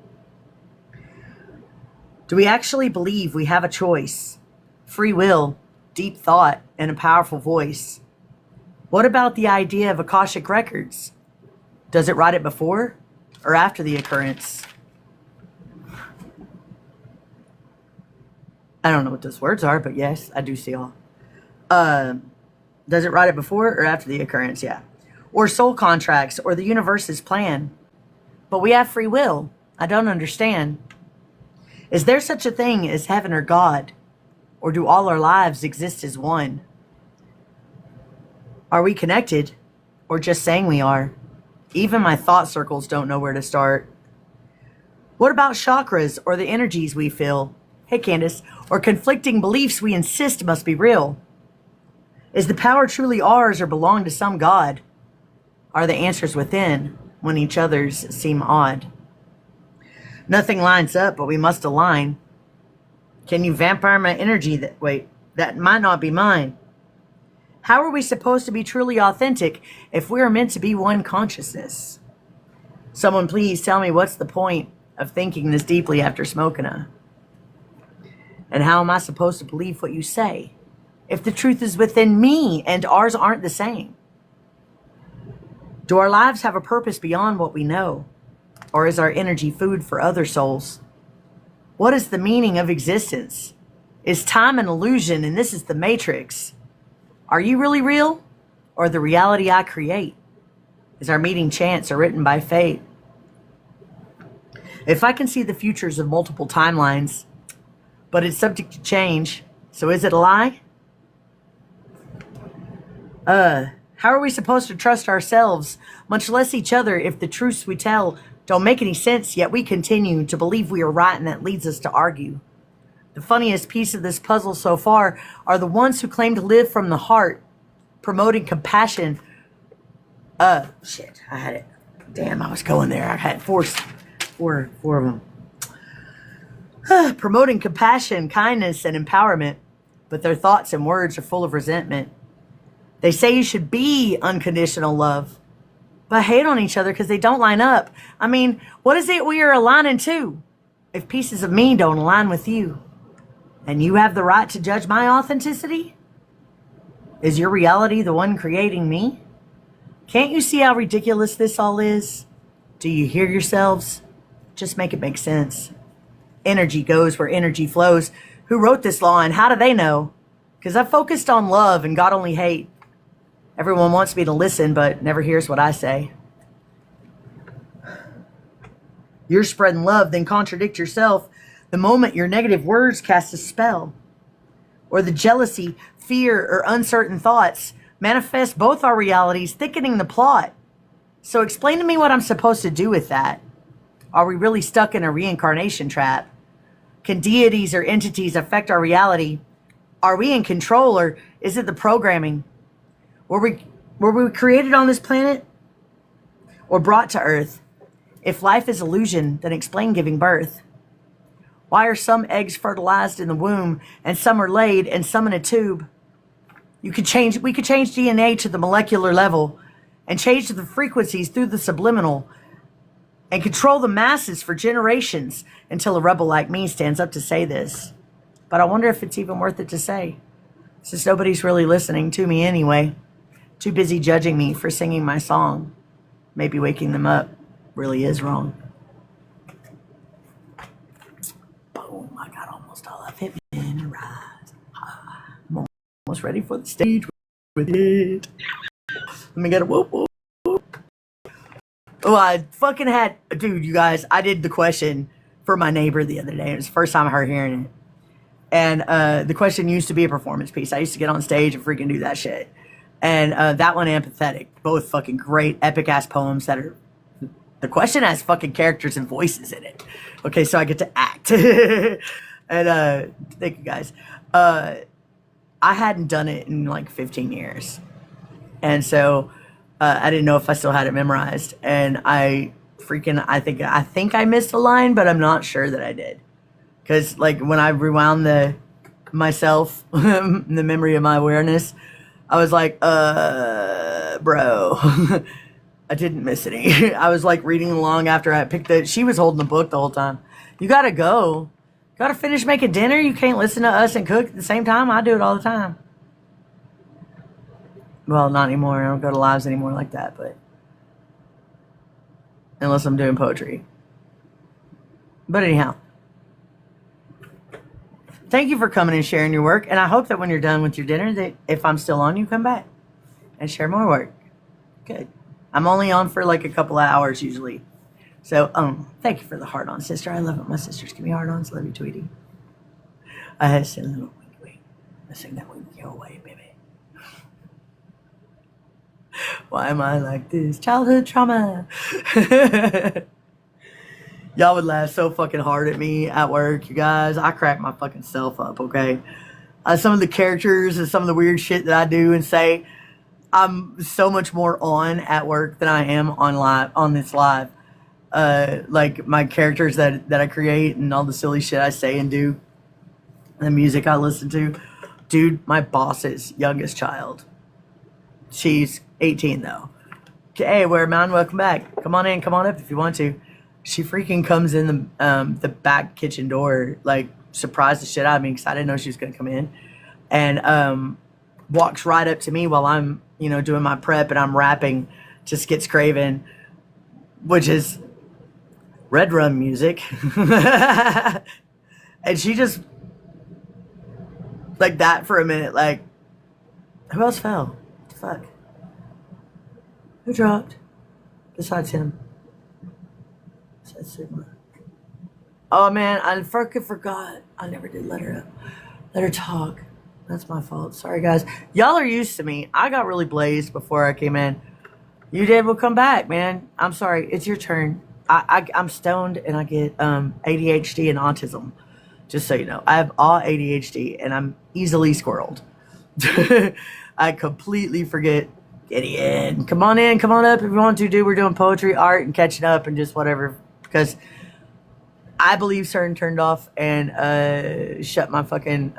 Do we actually believe we have a choice, free will, deep thought, and a powerful voice? What about the idea of Akashic Records? Does it write it before or after the occurrence? I don't know what those words are, but yes, I do see all. Does it write it before or after the occurrence? Yeah. Or soul contracts or the universe's plan. But we have free will. I don't understand. Is there such a thing as heaven or God? Or do all our lives exist as one? Are we connected or just saying we are? Even my thought circles don't know where to start. What about chakras or the energies we feel? Hey, Candace. Or conflicting beliefs we insist must be real? Is the power truly ours or belong to some God? Are the answers within when each other's seem odd? Nothing lines up, but we must align. Can you vampire my energy? That might not be mine. How are we supposed to be truly authentic if we are meant to be one consciousness? Someone please tell me what's the point of thinking this deeply after smoking a. And how am I supposed to believe what you say if the truth is within me and ours aren't the same? Do our lives have a purpose beyond what we know? Or is our energy food for other souls? What is the meaning of existence? Is time an illusion and this is the matrix? Are you really real? Or the reality I create? Is our meeting chance or written by fate? If I can see the futures of multiple timelines, but it's subject to change, so is it a lie? How are we supposed to trust ourselves, much less each other, if the truths we tell don't make any sense, yet we continue to believe we are right and that leads us to argue? The funniest piece of this puzzle so far are the ones who claim to live from the heart, promoting compassion. Shit, I had it. Damn, I was going there. I had four of them. Promoting compassion, kindness, and empowerment, but their thoughts and words are full of resentment. They say you should be unconditional love, but hate on each other because they don't line up. I mean, what is it we are aligning to if pieces of me don't align with you? And you have the right to judge my authenticity? Is your reality the one creating me? Can't you see how ridiculous this all is? Do you hear yourselves? Just make it make sense. Energy goes where energy flows. Who wrote this law and how do they know? Because I focused on love and God only hate. Everyone wants me to listen, but never hears what I say. You're spreading love, then contradict yourself the moment your negative words cast a spell. Or the jealousy, fear, or uncertain thoughts manifest both our realities, thickening the plot. So explain to me what I'm supposed to do with that. Are we really stuck in a reincarnation trap? Can deities or entities affect our reality? Are we in control, or is it the programming? Were we created on this planet or brought to Earth? If life is illusion, then explain giving birth. Why are some eggs fertilized in the womb and some are laid and some in a tube? We could change DNA to the molecular level and change the frequencies through the subliminal and control the masses for generations until a rebel like me stands up to say this. But I wonder if it's even worth it to say, since nobody's really listening to me anyway. Too busy judging me for singing my song. Maybe waking them up really is wrong. Boom, I got almost all of it memorized. I'm almost ready for the stage with it. Let me get a whoop whoop. Oh, I fucking had, dude, you guys, I did the question for my neighbor the other day. It was the first time I heard hearing it. And the question used to be a performance piece. I used to get on stage and freaking do that shit. And that one, Empathetic. Both fucking great, epic-ass poems that are... The question has fucking characters and voices in it. Okay, so I get to act. And thank you, guys. I hadn't done it in like 15 years. And so... I didn't know if I still had it memorized, and I think I missed a line, but I'm not sure that I did, because like when I rewound myself, the memory of my awareness, I was like, bro, I didn't miss any. I was like reading along after I picked she was holding the book the whole time. You gotta go, gotta finish making dinner. You can't listen to us and cook at the same time. I do it all the time. Well, not anymore. I don't go to lives anymore like that, but unless I'm doing poetry. But anyhow, thank you for coming and sharing your work. And I hope that when you're done with your dinner, that if I'm still on, you come back and share more work. Good. I'm only on for like a couple of hours usually. So, thank you for the heart on, sister. I love it. My sisters give me heart ons. Love you, Tweety. I had to sing a little wink. I sing that wink your way, baby. Why am I like this? Childhood trauma. Y'all would laugh so fucking hard at me at work, you guys. I crack my fucking self up, okay? Some of the characters and some of the weird shit that I do and say, I'm so much more on at work than I am on this live. like my characters that I create and all the silly shit I say and do, the music I listen to. Dude, my boss's youngest child. She's 18 though. Hey, where man? Welcome back. Come on in. Come on up if you want to. She freaking comes in the back kitchen door, like surprised the shit out of me because I didn't know she was gonna come in, and walks right up to me while I'm doing my prep and I'm rapping to Skits Craven, which is Red Rum music, and she just like that for a minute, like who else fell? What the fuck? Who dropped besides him? Oh man, I fucking forgot. I never did let her talk. That's my fault. Sorry guys. Y'all are used to me. I got really blazed before I came in. You did. We'll come back, man. I'm sorry. It's your turn. I'm stoned and I get ADHD and autism. Just so you know, I have all ADHD and I'm easily squirreled. I completely forget. Get in. Come on in. Come on up if you want to, dude. We're doing poetry, art, and catching up and just whatever. Because I believe CERN turned off and shut my fucking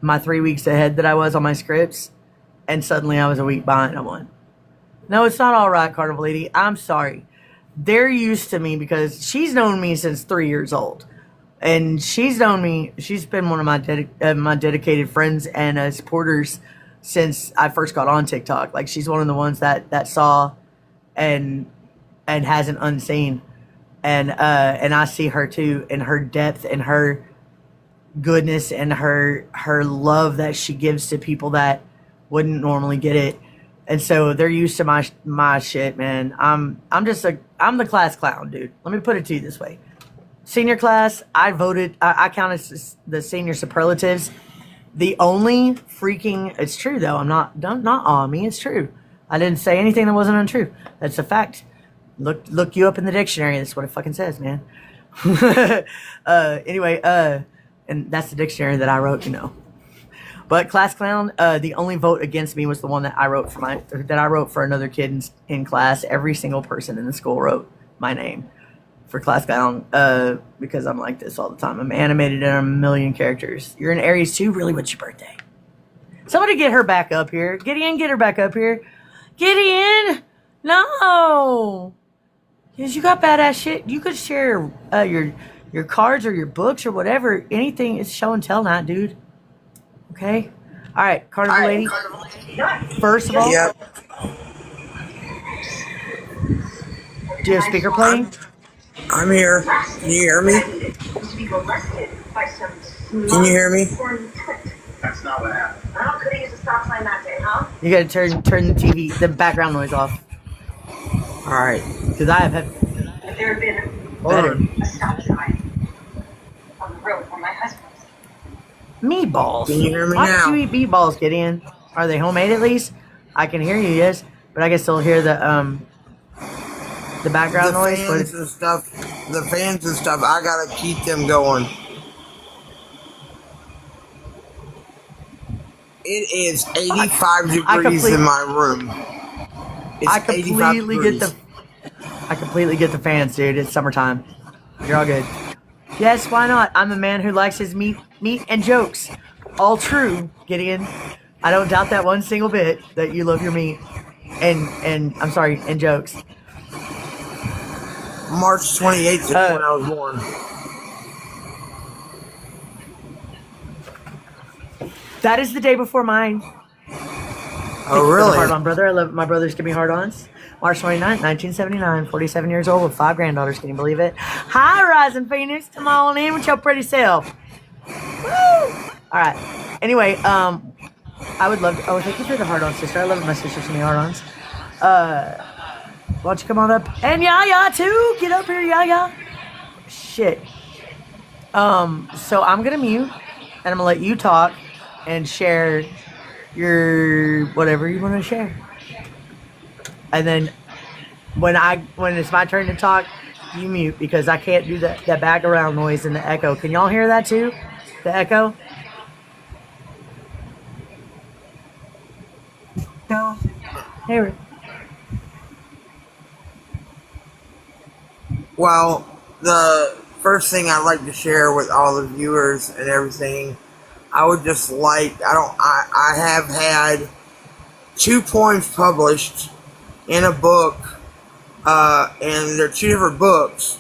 my 3 weeks ahead that I was on my scripts, and suddenly I was a week behind on one. No, it's not all right, Carnival Lady. I'm sorry. They're used to me because she's known me since 3 years old, and she's known me. She's been one of my dedicated friends and supporters since I first got on TikTok. Like she's one of the ones that saw and hasn't unseen. And I see her too, and her depth and her goodness and her love that she gives to people that wouldn't normally get it. And so they're used to my shit, man. I'm the class clown, dude. Let me put it to you this way. Senior class, I voted, I counted the senior superlatives. The only freaking, it's true though, not on me, it's true. I didn't say anything that wasn't untrue. That's a fact. Look you up in the dictionary. That's what it fucking says, man. Anyway, and that's the dictionary that I wrote, But class clown, the only vote against me was the one that I wrote for another kid in class. Every single person in the school wrote my name for class clown because I'm like this all the time. I'm animated in a million characters. You're in Aries too? Really? What's your birthday? Somebody get her back up here. Gideon, get her back up here. Gideon! No! Because you got badass shit. You could share your cards or your books or whatever. Anything. It's show and tell night, dude. Okay? Alright, Carnival Lady. First of all, Yep. do you have speaker playing? I'm here. Can you hear me? Can you hear me? That's not what happened. Well, could have used a stop sign that day, huh? You gotta turn the background noise off. Alright. Because I have had If there had been better. a stop sign on the road where my husband was. Meatballs. Can you hear me Why now? did you eat meatballs, Gideon? Are they homemade at least? I can hear you, yes, but I can still hear the background noise. But fans and stuff. The fans and stuff. I gotta keep them going. It is 85 degrees in my room. It's I completely get the fans, dude. It's summertime. You're all good. Yes, why not? I'm a man who likes his meat and jokes. All true, Gideon. I don't doubt that one single bit that you love your meat and I'm sorry, and jokes. March 28th is when I was born. That is the day before mine. Oh, really? Hard on, brother. I love my brothers give me hard-ons. March 29th, 1979. 47 years old with 5 granddaughters. Can you believe it? Hi, Rising Phoenix. Come on in with your pretty self. Woo! All right. Anyway, I would love to... Oh, thank you for the hard-on, sister. I love it my sister sends me hard-ons. Why don't you come on up? And Yaya, too. Get up here, Yaya. Shit. So I'm going to mute, and I'm going to let you talk and share your whatever you want to share. And then when it's my turn to talk, you mute because I can't do that background noise and the echo. Can y'all hear that too? The echo? No. Hey, Well, the first thing I'd like to share with all the viewers and everything, I would just like, I have had 2 poems published in a book, and they're 2 different books.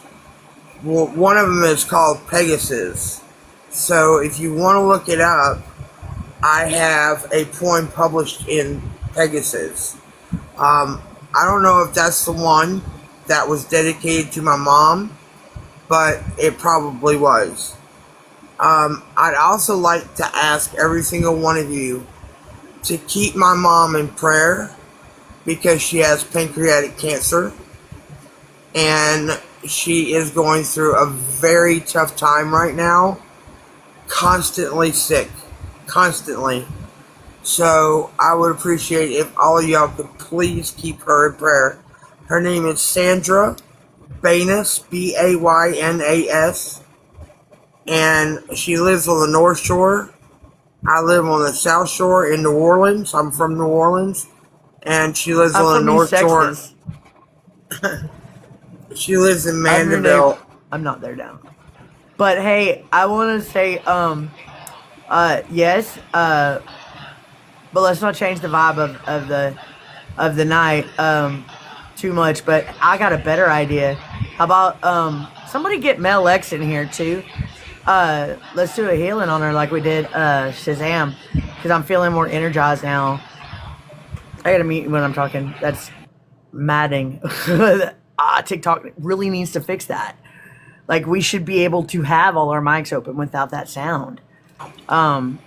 Well, one of them is called Pegasus. So if you want to look it up, I have a poem published in Pegasus. I don't know if that's the one that was dedicated to my mom, but it probably was. I'd also like to ask every single one of you to keep my mom in prayer because she has pancreatic cancer and she is going through a very tough time right now. Constantly sick. Constantly. So I would appreciate if all of y'all could please keep her in prayer. Her name is Sandra Baynas, Baynas, and she lives on the North Shore. I live on the South Shore in New Orleans. I'm from New Orleans, and she lives on the North Shore. She lives in Mandeville. I'm not there now. But hey, I want to say, yes, but let's not change the vibe of the night too much. But I got a better idea. How about somebody get Mel X in here too? Let's do a healing on her like we did Shazam, because I'm feeling more energized now. I gotta mute when I'm talking. That's maddening. TikTok really needs to fix that. Like, we should be able to have all our mics open without that sound. Because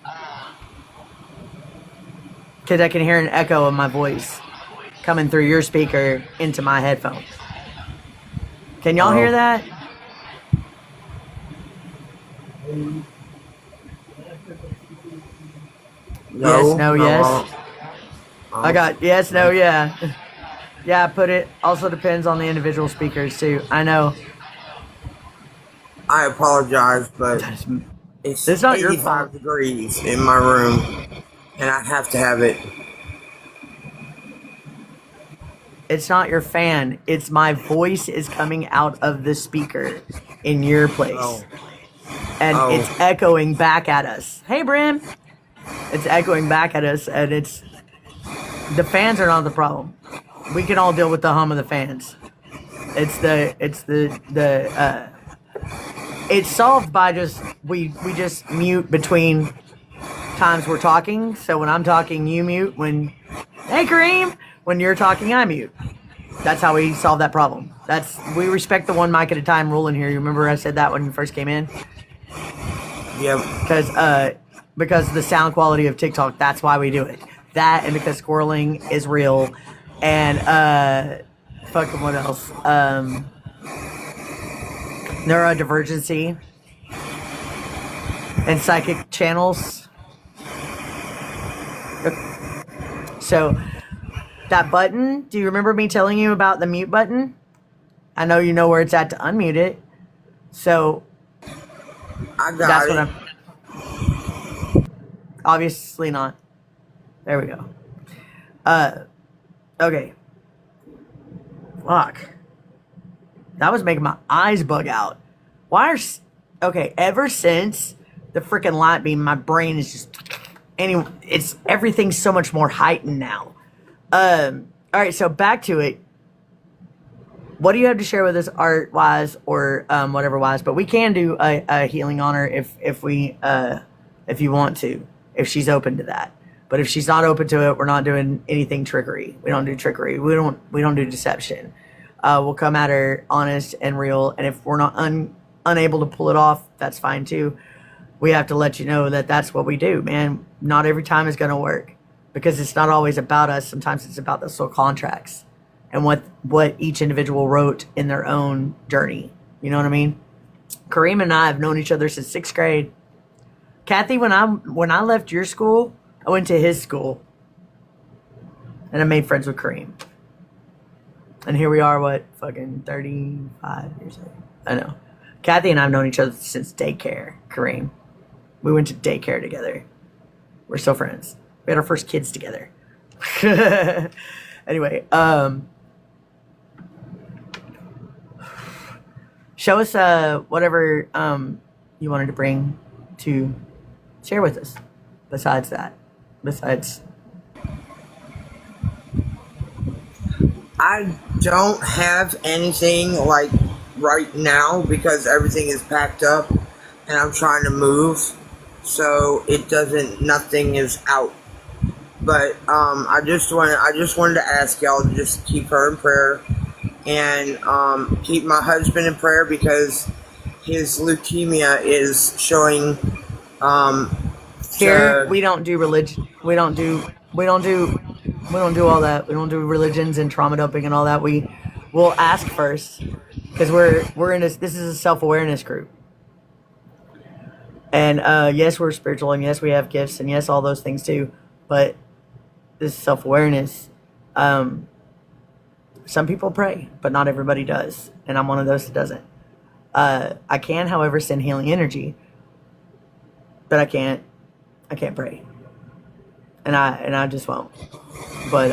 I can hear an echo of my voice coming through your speaker into my headphones. Can y'all hear that? No, yes, no, yes. I got yes, no, yeah. Yeah, I put it. Also depends on the individual speakers, too. I know. I apologize, but it's not your 85 fault. degrees in my room, and I have to have it. It's not your fan. It's my voice is coming out of the speaker in your place. Oh. And it's echoing back at us. Hey, Brim. It's echoing back at us, and it's... The fans are not the problem. We can all deal with the hum of the fans. It's solved by just we just mute between times we're talking. So when I'm talking, you mute. Hey Kareem, when you're talking, I mute. That's how we solve that problem. We respect the one mic at a time rule in here. You remember I said that when you first came in? Yep. Because the sound quality of TikTok, that's why we do it. That and because squirreling is real, and fucking what else? Neurodivergency and psychic channels. So that button, do you remember me telling you about the mute button? I know you know where it's at to unmute it. So I got it. What I'm obviously not. There we go. Okay. Fuck. That was making my eyes bug out. Okay, ever since the freaking light beam, my brain is just... Anyway, everything's so much more heightened now. Alright, so back to it. What do you have to share with us art-wise or whatever-wise? But we can do a healing on her if you want to. If she's open to that. But if she's not open to it, we're not doing anything trickery. We don't do trickery. We don't do deception. We'll come at her honest and real. And if we're not unable to pull it off, that's fine too. We have to let you know that that's what we do, man. Not every time is going to work. Because it's not always about us. Sometimes it's about the soul contracts. And what each individual wrote in their own journey. You know what I mean? Kareem and I have known each other since 6th grade. Kathy, when I left your school, I went to his school. And I made friends with Kareem. And here we are, fucking 35 years old. I know. Kathy and I have known each other since daycare, Kareem. We went to daycare together. We're still friends. We had our first kids together. Anyway, show us whatever you wanted to bring to share with us. Besides that, I don't have anything like right now because everything is packed up and I'm trying to move, so nothing is out. But I just wanted to ask y'all to just keep her in prayer and keep my husband in prayer because his leukemia is showing. here we don't do religion. We don't do all that. We don't do religions and trauma dumping and all that. We'll ask first because we're in this. This is a self-awareness group, and yes, we're spiritual, and yes, we have gifts, and yes, all those things too. But this is self-awareness. Some people pray, but not everybody does, and I'm one of those that doesn't. I can, however, send healing energy, but I can't pray, and I just won't. But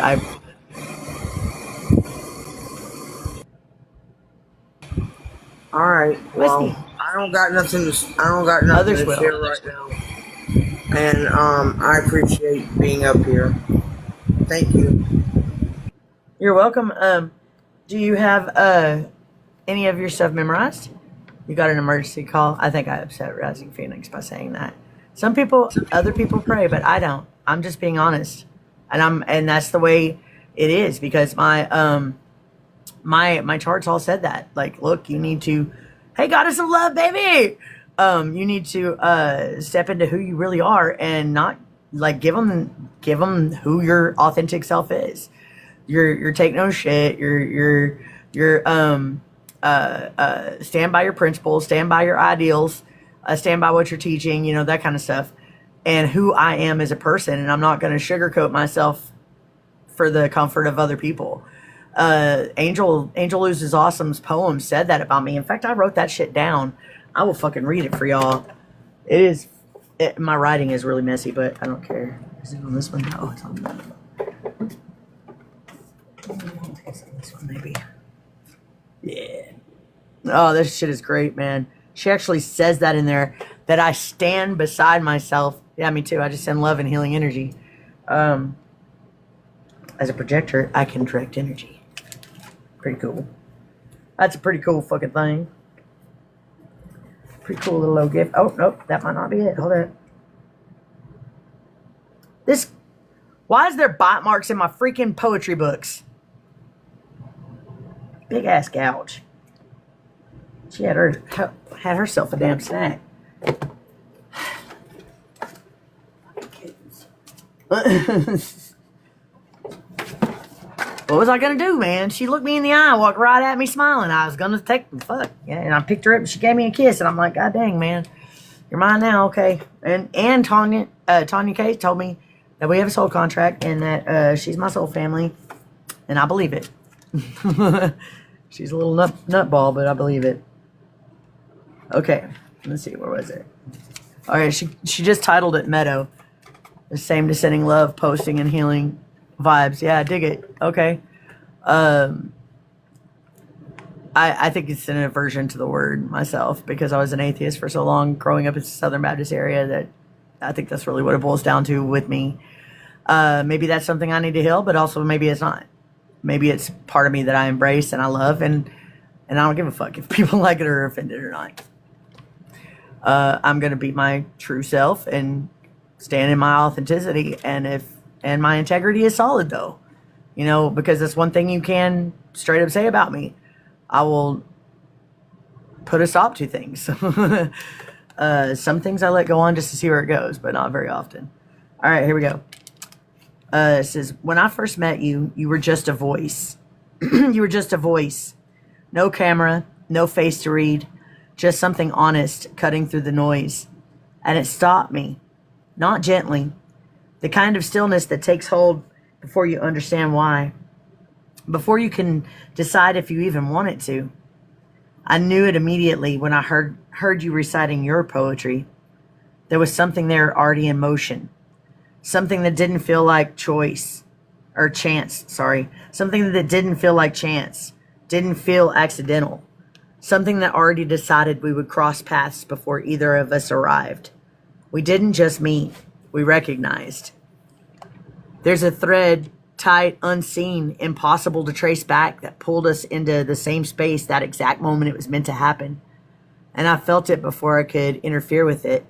all right. Well, I don't got nothing to Others will. share right now, and I appreciate being up here. Thank you. You're welcome. Do you have any of your stuff memorized? You got an emergency call. I think I upset Rising Phoenix by saying that. Other people pray, but I don't. I'm just being honest, and that's the way it is because my charts all said that. Like, look, you need to, hey, goddess of love, baby. You need to step into who you really are and not like give them who your authentic self is. You're take no shit. You're stand by your principles, stand by your ideals, stand by what you're teaching, you know, that kind of stuff, and who I am as a person. And I'm not going to sugarcoat myself for the comfort of other people. Angel Loses Awesome's poem said that about me. In fact, I wrote that shit down. I will fucking read it for y'all. My writing is really messy, but I don't care. Is it on this one? No, it's on that one. It's on this one, maybe. Yeah. Oh, this shit is great, man. She actually says that in there, that I stand beside myself. Yeah, me too. I just send love and healing energy. As a projector, I can direct energy. Pretty cool. That's a pretty cool fucking thing. Pretty cool little gift. Oh, nope. That might not be it. Hold on. Why is there bite marks in my freaking poetry books? Big ass gouge. She had herself a damn snack. What was I gonna do, man? She looked me in the eye, walked right at me smiling. I was gonna take the fuck. Yeah, and I picked her up and she gave me a kiss, and I'm like, God dang, man. You're mine now, okay. And Tanya Case told me that we have a soul contract and that she's my soul family. And I believe it. She's a little nutball, but I believe it. Okay, let's see, where was it? Alright, she just titled it Meadow. The same descending love, posting and healing vibes. Yeah, I dig it. Okay. I think it's an aversion to the word myself because I was an atheist for so long growing up in the Southern Baptist area that I think that's really what it boils down to with me. Maybe that's something I need to heal, but also maybe it's not. Maybe it's part of me that I embrace and I love, and I don't give a fuck if people like it or are offended or not. I'm going to be my true self and stand in my authenticity, and my integrity is solid though, you know, because that's one thing you can straight up say about me. I will put a stop to things. Some things I let go on just to see where it goes, but not very often. All right, here we go. It says, when I first met you, you were just a voice. You were just a voice. No camera, no face to read, just something honest cutting through the noise. And it stopped me, not gently. The kind of stillness that takes hold before you understand why. Before you can decide if you even want it to. I knew it immediately when I heard you reciting your poetry. There was something there already in motion. Something that didn't feel like chance. Something that didn't feel like chance. Didn't feel accidental. Something that already decided we would cross paths before either of us arrived. We didn't just meet, we recognized. There's a thread, tight, unseen, impossible to trace back, that pulled us into the same space that exact moment it was meant to happen. And I felt it before I could interfere with it,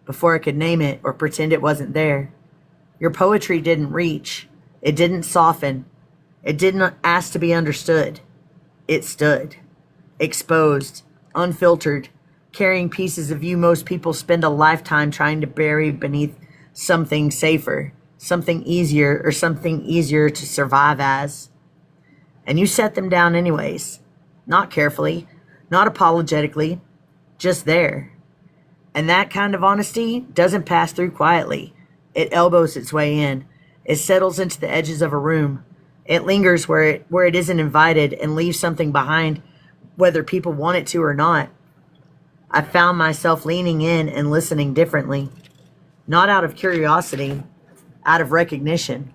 before I could name it or pretend it wasn't there. Your poetry didn't reach. It didn't soften. It didn't ask to be understood. It stood, exposed, unfiltered, carrying pieces of you most people spend a lifetime trying to bury beneath something safer, something easier, or something easier to survive as. And you set them down anyways, not carefully, not apologetically, just there. And that kind of honesty doesn't pass through quietly. It elbows its way in. It settles into the edges of a room. It lingers where it isn't invited and leaves something behind, whether people want it to or not. I found myself leaning in and listening differently, not out of curiosity, out of recognition,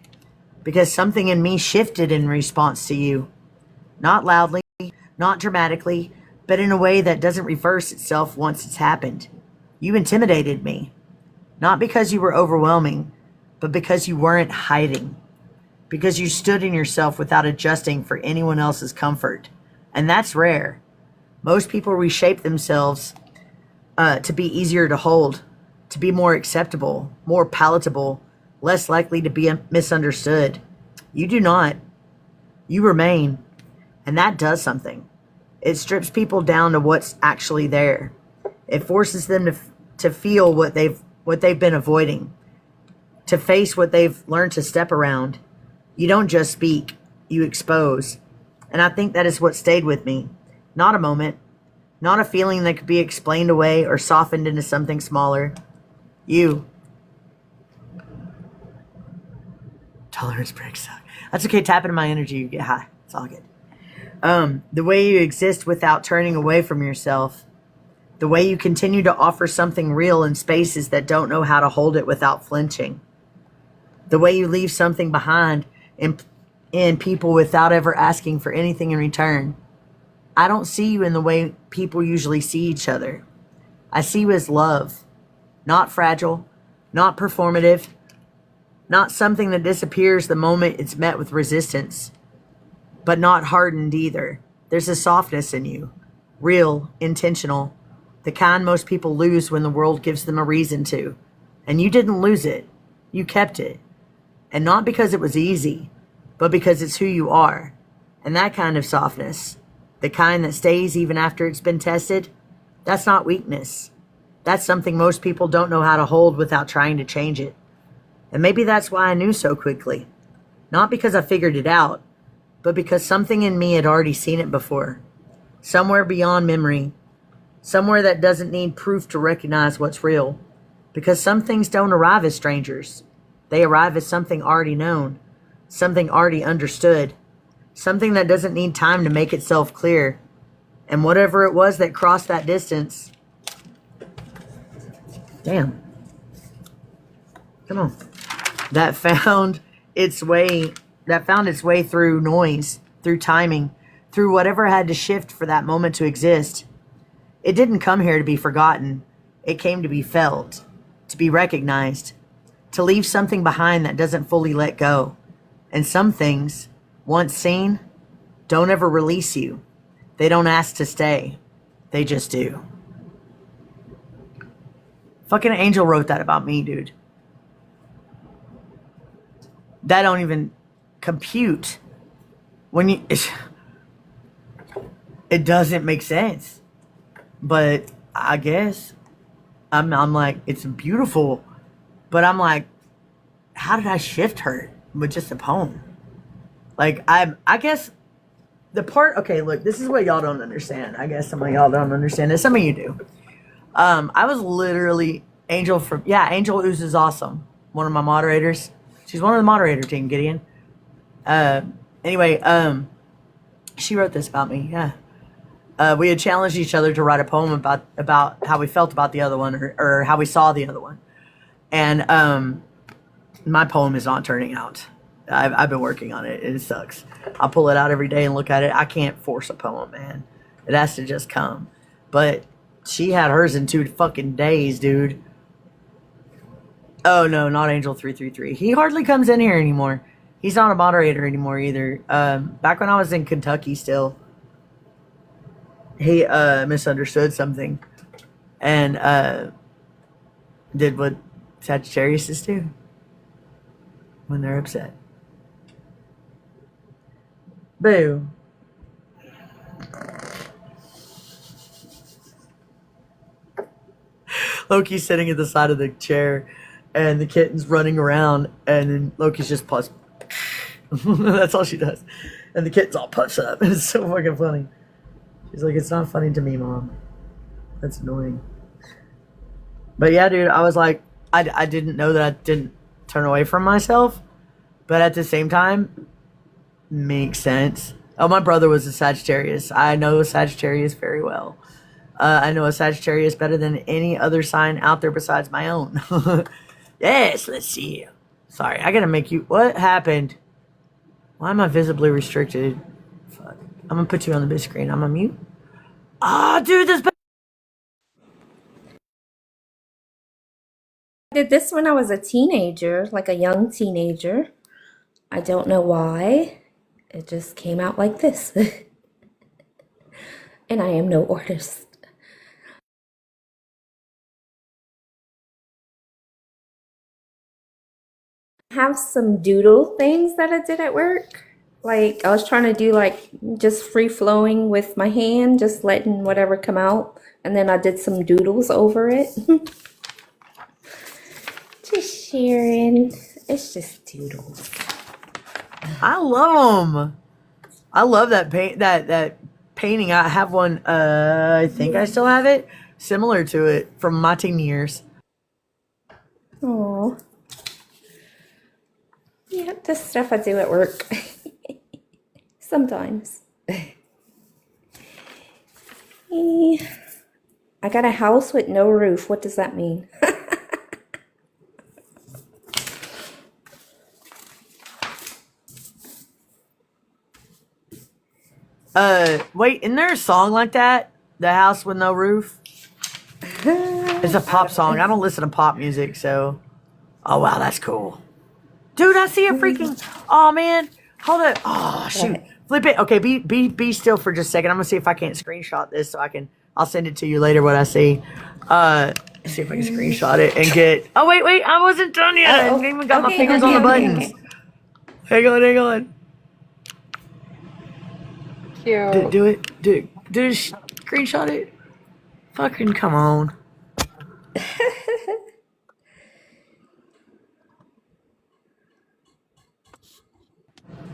because something in me shifted in response to you. Not loudly, not dramatically, but in a way that doesn't reverse itself once it's happened. You intimidated me, not because you were overwhelming, but because you weren't hiding, because you stood in yourself without adjusting for anyone else's comfort. And that's rare. Most people reshape themselves to be easier to hold, to be more acceptable, more palatable, less likely to be misunderstood. You do not. You remain. And that does something. It strips people down to what's actually there. It forces them to feel what they've been avoiding, to face what they've learned to step around. You don't just speak, you expose. And I think that is what stayed with me. Not a moment, not a feeling that could be explained away or softened into something smaller. You. Tolerance breaks suck. That's okay, tap into my energy, you get high. It's all good. The way you exist without turning away from yourself. The way you continue to offer something real in spaces that don't know how to hold it without flinching. The way you leave something behind in people without ever asking for anything in return. I don't see you in the way people usually see each other. I see you as love, not fragile, not performative, not something that disappears the moment it's met with resistance, but not hardened either. There's a softness in you, real, intentional, the kind most people lose when the world gives them a reason to. And you didn't lose it. You kept it. And not because it was easy, but because it's who you are. And that kind of softness, the kind that stays even after it's been tested, that's not weakness. That's something most people don't know how to hold without trying to change it. And maybe that's why I knew so quickly. Not because I figured it out, but because something in me had already seen it before. Somewhere beyond memory. Somewhere that doesn't need proof to recognize what's real. Because some things don't arrive as strangers. They arrive as something already known. Something already understood. Something that doesn't need time to make itself clear. And whatever it was that crossed that distance. Damn. Come on. That found its way through noise, through timing, through whatever had to shift for that moment to exist. It didn't come here to be forgotten. It came to be felt, to be recognized, to leave something behind that doesn't fully let go. And some things, once seen, don't ever release you. They don't ask to stay. They just do. Fucking Angel wrote that about me, dude. That don't even compute. When you... It doesn't make sense. But I guess I'm like, it's beautiful. But I'm like, how did I shift her with just a poem? Like, I guess the part, okay, look, this is what y'all don't understand. I guess some of y'all don't understand it. Some of you do. I was literally Angel Ooze is awesome. One of my moderators. She's one of the moderator team, Gideon. Anyway, she wrote this about me, yeah. We had challenged each other to write a poem about how we felt about the other one or how we saw the other one. And my poem is not turning out. I've been working on it. It sucks. I pull it out every day and look at it. I can't force a poem, man. It has to just come. But she had hers in 2 fucking days, dude. Oh no, not Angel 333. He hardly comes in here anymore. He's not a moderator anymore either. Back when I was in Kentucky still, he misunderstood something and did what Sagittarius do when they're upset. Boo. Loki's sitting at the side of the chair and the kitten's running around and then Loki's just puffs. That's all she does. And the kitten's all puffs up. It's so fucking funny. She's like, it's not funny to me, Mom. That's annoying. But yeah, dude, I was like, I didn't know that I didn't turn away from myself. But at the same time, makes sense. Oh, my brother was a Sagittarius. I know a Sagittarius very well. I know a Sagittarius better than any other sign out there besides my own. Yes, let's see. Sorry, I gotta make you... What happened? Why am I visibly restricted? Fuck. I'm gonna put you on the big screen. I'm gonna mute. Ah, dude, this... I did this when I was a teenager, like a young teenager. I don't know why. It just came out like this. And I am no artist. I have some doodle things that I did at work. Like I was trying to do like just free flowing with my hand, just letting whatever come out. And then I did some doodles over it. Just sharing. It's just doodles. I love them. I love that that painting. I have one. I think I still have it, similar to it from my teen years. Oh. Yeah, this stuff I do at work. Sometimes. I got a house with no roof. What does that mean? Wait, isn't there a song like that? The House with No Roof? It's a pop song. I don't listen to pop music, so. Oh, wow, that's cool. Dude, I see a freaking. Oh, man. Hold up. Oh, shoot. Flip it. Okay, be still for just a second. I'm going to see if I can't screenshot this so I can. I'll send it to you later what I see. See if I can screenshot it and get. Oh, wait. I wasn't done yet. I haven't even got my fingers on the buttons. Hang on. Cute. Do it. Do screenshot it. Fucking come on.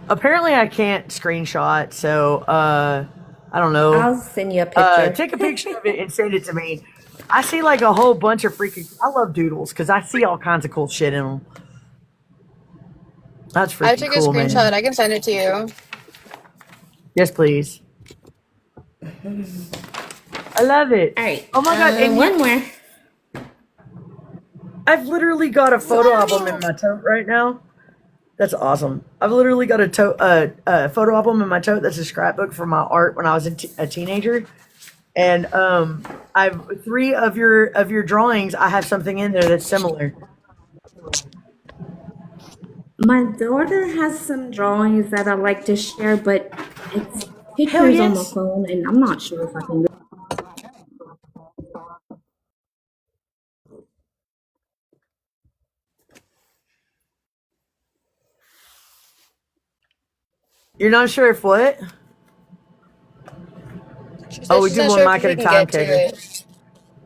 Apparently I can't screenshot, so I don't know. I'll send you a picture. Take a picture of it and send it to me. I see like a whole bunch of freaking. I love doodles because I see all kinds of cool shit in them. That's freaking I took cool, a screenshot. man. I can send it to you. Yes, please. I love it. All right. Oh my god! And one more. I've literally got a photo album in my tote right now. That's awesome. I've literally got a photo album in my tote that's a scrapbook for my art when I was a teenager. And I've 3 of your drawings. I have something in there that's similar. My daughter has some drawings that I like to share, but it's Hell pictures on my yes. phone, and I'm not sure if I can. You're not sure if what? Oh, we do one mic at a time, Kegger.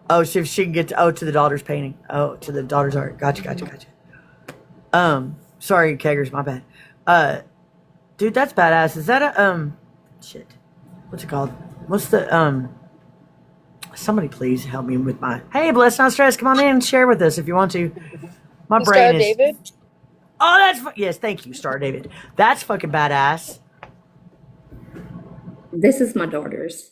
Oh, see if she can get to the daughter's painting. Oh, to the daughter's art. Gotcha. Sorry, Keggers, my bad. Dude, that's badass. Is that a shit? What's it called? What's the Somebody please help me with my. Hey, Bless Not Stress, come on in and share with us if you want to. My brain Star is. David? Oh, that's yes. Thank you, Star David. That's fucking badass. This is my daughter's.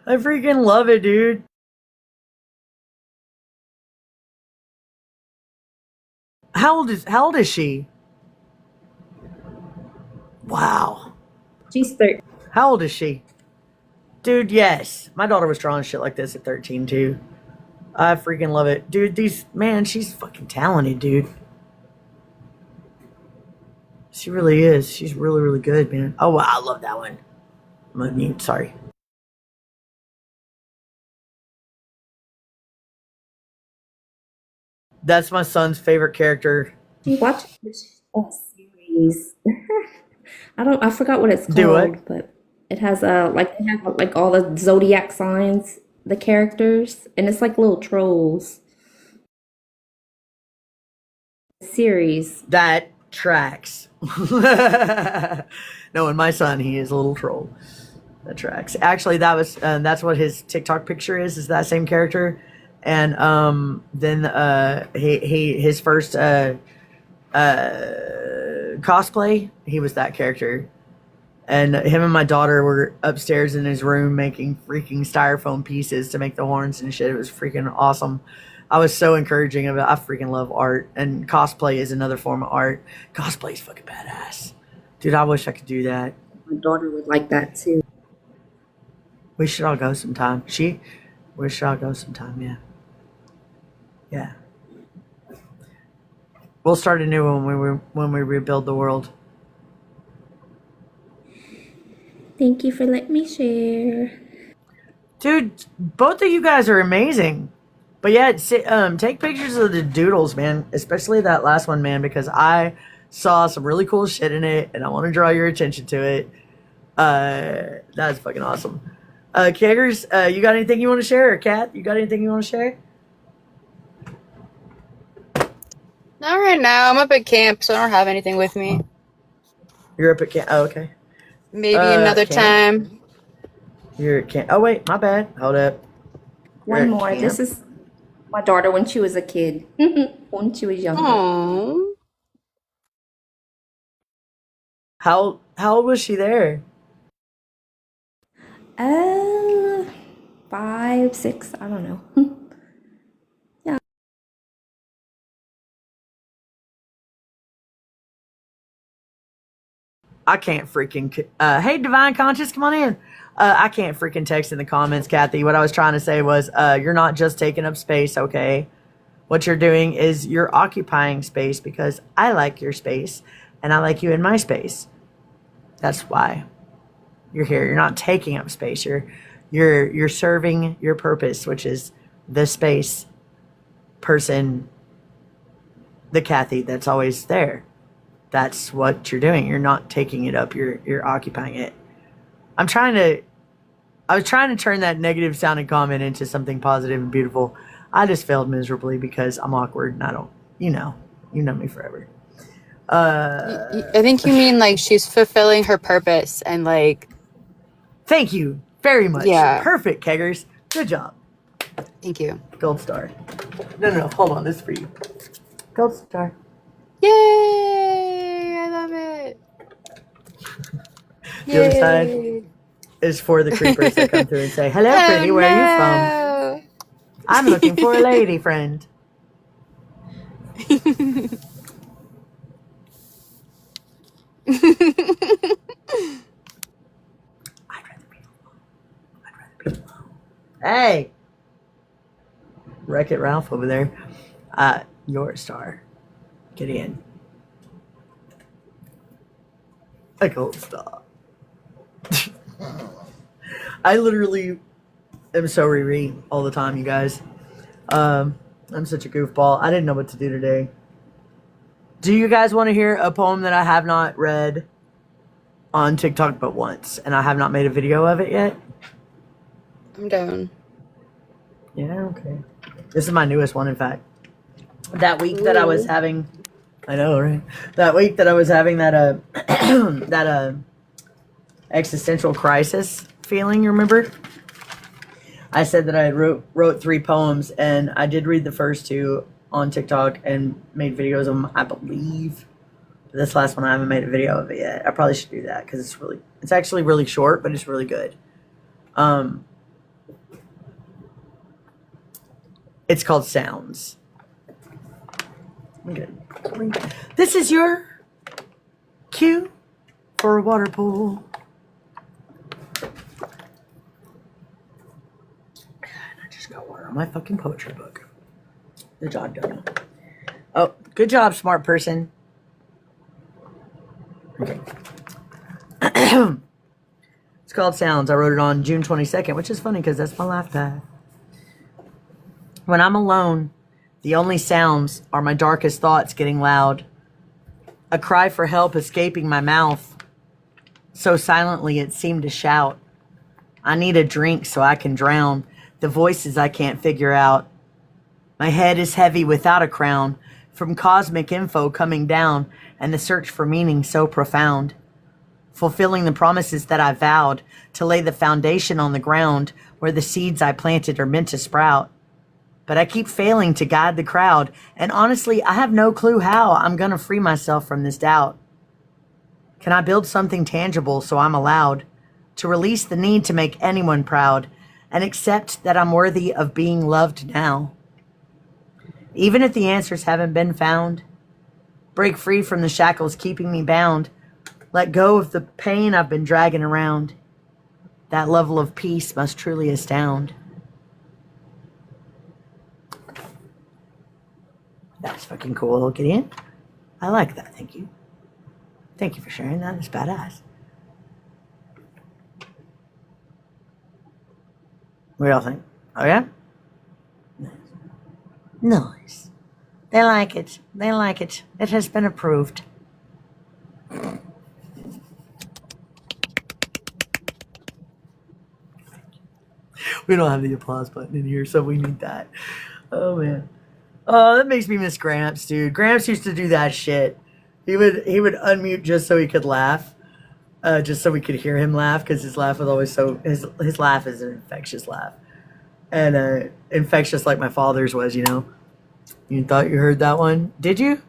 I freaking love it, dude. How old is she? Wow. She's 13. How old is she? Dude, yes. My daughter was drawing shit like this at 13 too. I freaking love it. Dude, she's fucking talented, dude. She really is. She's really, really good, man. Oh, wow, I love that one. I'm on mute, sorry. That's my son's favorite character. You watch a series. I forgot what it's called, Do it. but it has they have like all the zodiac signs, the characters, and it's like little trolls. Series. That tracks. No, and my son, he is a little troll. That tracks. Actually, that's what his TikTok picture is that same character. And then his first cosplay, he was that character. And him and my daughter were upstairs in his room making freaking styrofoam pieces to make the horns and shit. It was freaking awesome. I was so encouraging of it. I freaking love art, and cosplay is another form of art. Cosplay is fucking badass. Dude, I wish I could do that. My daughter would like that too. We should all go sometime. We should all go sometime, yeah. Yeah. We'll start a new one when we rebuild the world. Thank you for letting me share. Dude, both of you guys are amazing. But yeah, take pictures of the doodles, man. Especially that last one, man, because I saw some really cool shit in it, and I want to draw your attention to it. That's fucking awesome. Keggers, you got anything you want to share? Or Kat, you got anything you want to share? Not right now. I'm up at camp, so I don't have anything with me. You're up at camp. Oh, okay. Maybe another camp. time. You're at camp. Oh, wait, my bad. Hold up. You're One at more. camp. This is my daughter when she was a kid. When she was younger. Aww. How old was she there? 5, 6, I don't know. I can't freaking. Hey, Divine Conscious, come on in. I can't freaking text in the comments, Kathy. What I was trying to say was, you're not just taking up space, okay? What you're doing is you're occupying space because I like your space and I like you in my space. That's why you're here. You're not taking up space. You're serving your purpose, which is the space person, the Kathy that's always there. That's what you're doing. You're not taking it up. You're occupying it. I was trying to turn that negative sounding comment into something positive and beautiful. I just failed miserably because I'm awkward and I don't, you know me forever. I think you mean like she's fulfilling her purpose and like. Thank you very much. Yeah. Perfect, Keggers. Good job. Thank you. Gold star. No, hold on. This is for you. Gold star. Yay! I love it. The other side is for the creepers that come through and say, hello, pretty, where are you from? I'm looking for a lady friend. I'd rather be alone. Hey! Wreck-It Ralph over there. You're a star. Get in. A gold star. I literally am so Riri all the time, you guys. I'm such a goofball. I didn't know what to do today. Do you guys want to hear a poem that I have not read on TikTok but once, and I have not made a video of it yet? I'm down. Yeah, okay. This is my newest one, in fact. That week that I was having, I know, right? That week that I was having that that existential crisis feeling, you remember? I said that I wrote 3 poems, and I did read the first 2 on TikTok and made videos of them, I believe. But this last one, I haven't made a video of it yet. I probably should do that because it's actually really short, but it's really good. It's called Sounds. Okay. This is your cue for a water pool. And I just got water on my fucking poetry book. Good job, Donna. Oh, good job, smart person. Okay. It's called Sounds. I wrote it on June 22nd, which is funny because that's my life path. When I'm alone, the only sounds are my darkest thoughts getting loud. A cry for help escaping my mouth. So silently it seemed to shout. I need a drink so I can drown the voices I can't figure out. My head is heavy without a crown from cosmic info coming down and the search for meaning so profound. Fulfilling the promises that I vowed to lay the foundation on the ground where the seeds I planted are meant to sprout. But I keep failing to guide the crowd, and honestly, I have no clue how I'm going to free myself from this doubt. Can I build something tangible so I'm allowed to release the need to make anyone proud and accept that I'm worthy of being loved now? Even if the answers haven't been found, break free from the shackles keeping me bound. Let go of the pain I've been dragging around. That level of peace must truly astound. That's fucking cool. Look it in. I like that. Thank you. Thank you for sharing that. It's badass. What do y'all think? Oh, yeah? Nice. Nice. They like it. They like it. It has been approved. We don't have the applause button in here, so we need that. Oh, man. Oh, that makes me miss Gramps, dude. Gramps used to do that shit. He would unmute just so he could laugh, just so we could hear him laugh, because his laugh was always so. His laugh is an infectious laugh, and infectious like my father's was. You know. You thought you heard that one? Did you?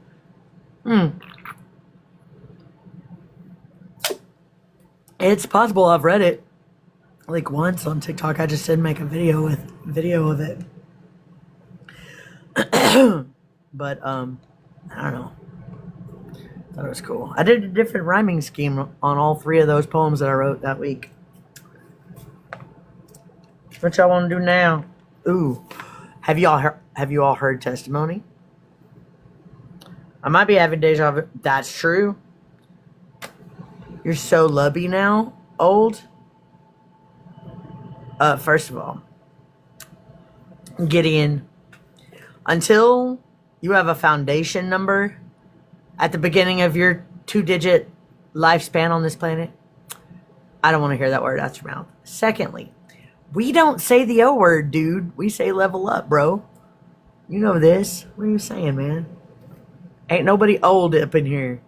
It's possible I've read it, like once on TikTok. I just didn't make a video of it. But I don't know. Thought it was cool. I did a different rhyming scheme on all three of those poems that I wrote that week. What y'all want to do now? Ooh, have you all heard Testimony? I might be having deja vu. That's true. You're so lubby now, old. First of all, Gideon. Until you have a foundation number at the beginning of your 2-digit lifespan on this planet, I don't want to hear that word out your mouth. Secondly, we don't say the O word, dude. We say level up, bro. You know this. What are you saying, man? Ain't nobody old up in here.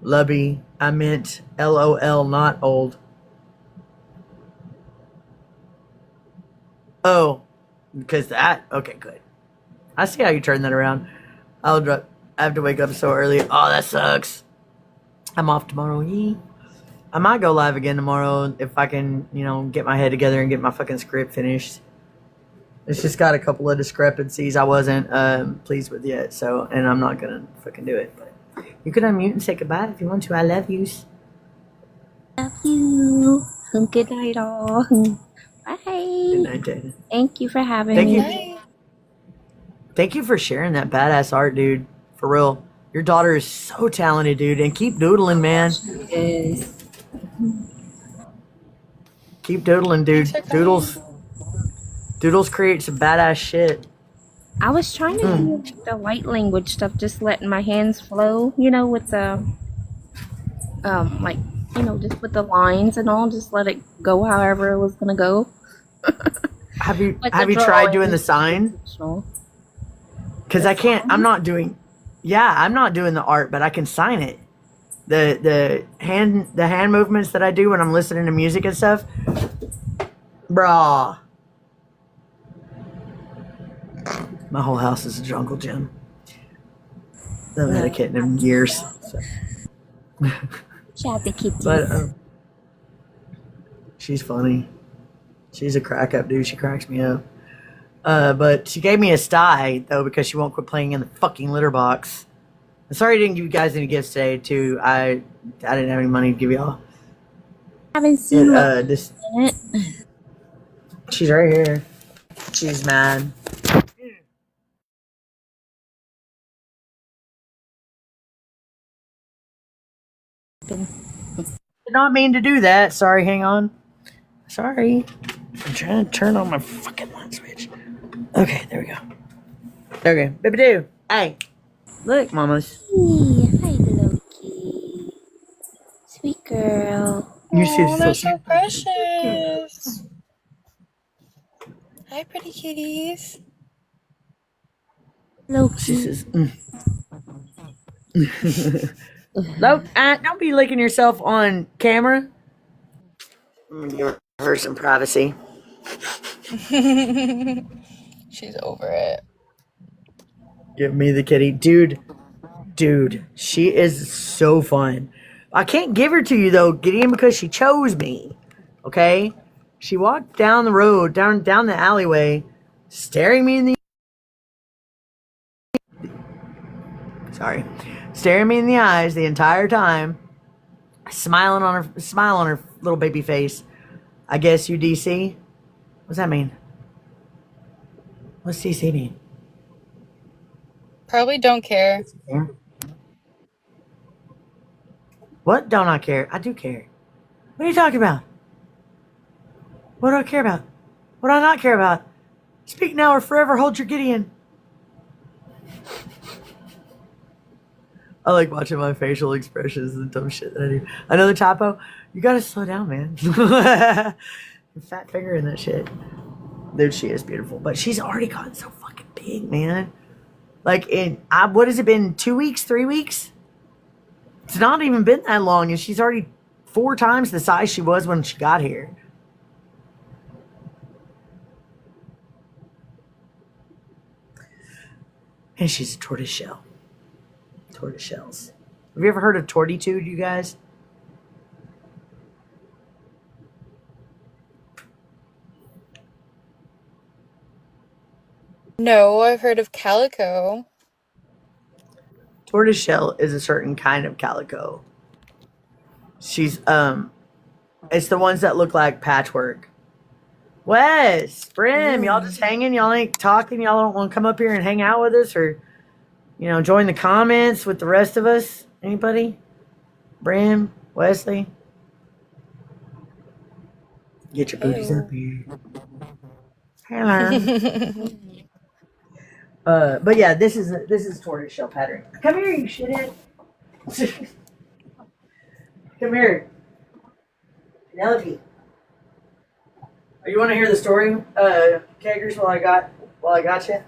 Lubby. I meant LOL, not old. Oh, because that. Okay, good. I see how you turn that around. I have to wake up so early. Oh, that sucks. I'm off tomorrow. Yee. I might go live again tomorrow if I can, get my head together and get my fucking script finished. It's just got a couple of discrepancies I wasn't pleased with yet, and I'm not gonna fucking do it. But you can unmute and say goodbye if you want to. I love yous. Love you. Good night, all. Bye. Good night, Jada. Thank you for having me. Night. Thank you for sharing that badass art, dude. For real. Your daughter is so talented, dude. And keep doodling, man. Yes. Keep doodling, dude. Doodles create some badass shit. I was trying to do the light language stuff, just letting my hands flow, with the, just with the lines and all, just let it go however it was gonna go. Have you tried doing the sign? Because I'm not doing the art, but I can sign it. The hand movements that I do when I'm listening to music and stuff. Brah. My whole house is a jungle gym. I haven't had a kitten in years. So. Shout the kitties. But she's funny. She's a crack up, dude. She cracks me up. But she gave me a sty though because she won't quit playing in the fucking litter box. I'm sorry I didn't give you guys any gifts today. Too, I didn't have any money to give y'all. Haven't seen This she's right here. She's mad. Did not mean to do that. Sorry, hang on. Sorry. I'm trying to turn on my fucking light switch. Okay, there we go. Okay, baby do. Hey. Look, mamas. Hi, Loki. Sweet girl. You see Oh, they're so cute. precious. Hi, pretty kitties. She Loki. says, Nope, don't be licking yourself on camera. I'm gonna give her some privacy. She's over it. Give me the kitty. Dude, she is so fun. I can't give her to you though, Gideon, because she chose me. Okay? She walked down the road, down the alleyway, staring me in the staring me in the eyes the entire time, smile on her little baby face. I guess you DC? What's that mean? What's DC mean? Probably don't care. Yeah. What? Don't I care? I do care. What are you talking about? What do I care about? What do I not care about? Speak now or forever hold your Gideon. I like watching my facial expressions and dumb shit that I do. Another typo? You gotta slow down, man. Fat finger in that shit. Dude, she is beautiful. But she's already gotten so fucking big, man. Like, what has it been? 2 weeks? 3 weeks? It's not even been that long, and she's already 4 times the size she was when she got here. And she's a tortoise shell. Tortoise shells. Have you ever heard of tortitude, you guys? No, I've heard of calico. Tortoise shell is a certain kind of calico. She's it's the ones that look like patchwork. Wes, Brim, y'all just hanging? Y'all ain't talking? Y'all don't want to come up here and hang out with us or, join the comments with the rest of us? Anybody? Brim, Wesley? Get your booties up here. Hello. But yeah, this is tortoise shell pattern. Come here, you shithead. Come here. Penelope. You want to hear the story, Keggers, while I got you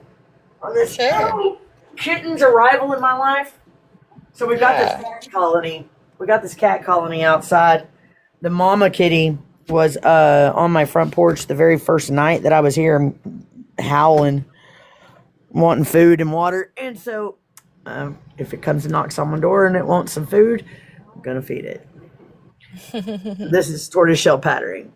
on this kitten's arrival in my life? So we've got this cat colony. We got this cat colony outside. The mama kitty was on my front porch the very first night that I was here, howling, wanting food and water. And so, if it comes and knocks on my door and it wants some food, I'm gonna feed it. This is tortoiseshell patterning.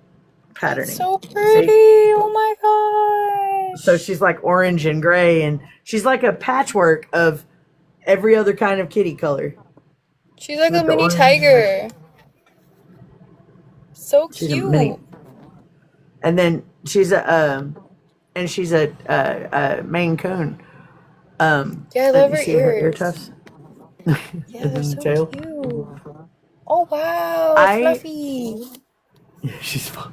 So pretty. See? Oh my gosh. So she's like orange and gray, and she's like a patchwork of every other kind of kitty color. She's like a mini tiger. So she's cute. A mini. And then she's a Maine Coon. Yeah, I love her ears. Her ear tufts. Yeah, they're so tail. Cute. Oh wow, fluffy. She's fluffy.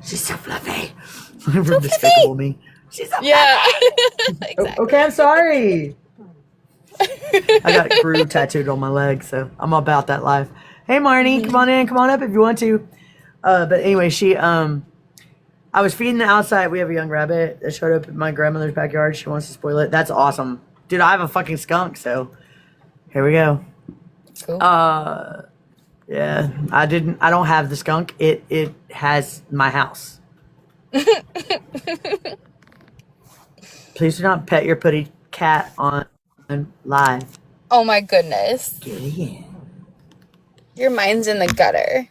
She's so fluffy. So Despicable Me. She's so fluffy. Exactly. Okay, I'm sorry. I got Gru tattooed on my leg, so I'm about that life. Hey, Marnie, come on in, come on up if you want to. But anyway, I was feeding the outside. We have a young rabbit that showed up in my grandmother's backyard. She wants to spoil it. That's awesome. Dude, I have a fucking skunk, so here we go. Cool. Yeah, I don't have the skunk. It has my house. Please do not pet your putty cat on live. Oh my goodness. Get in. Your mind's in the gutter.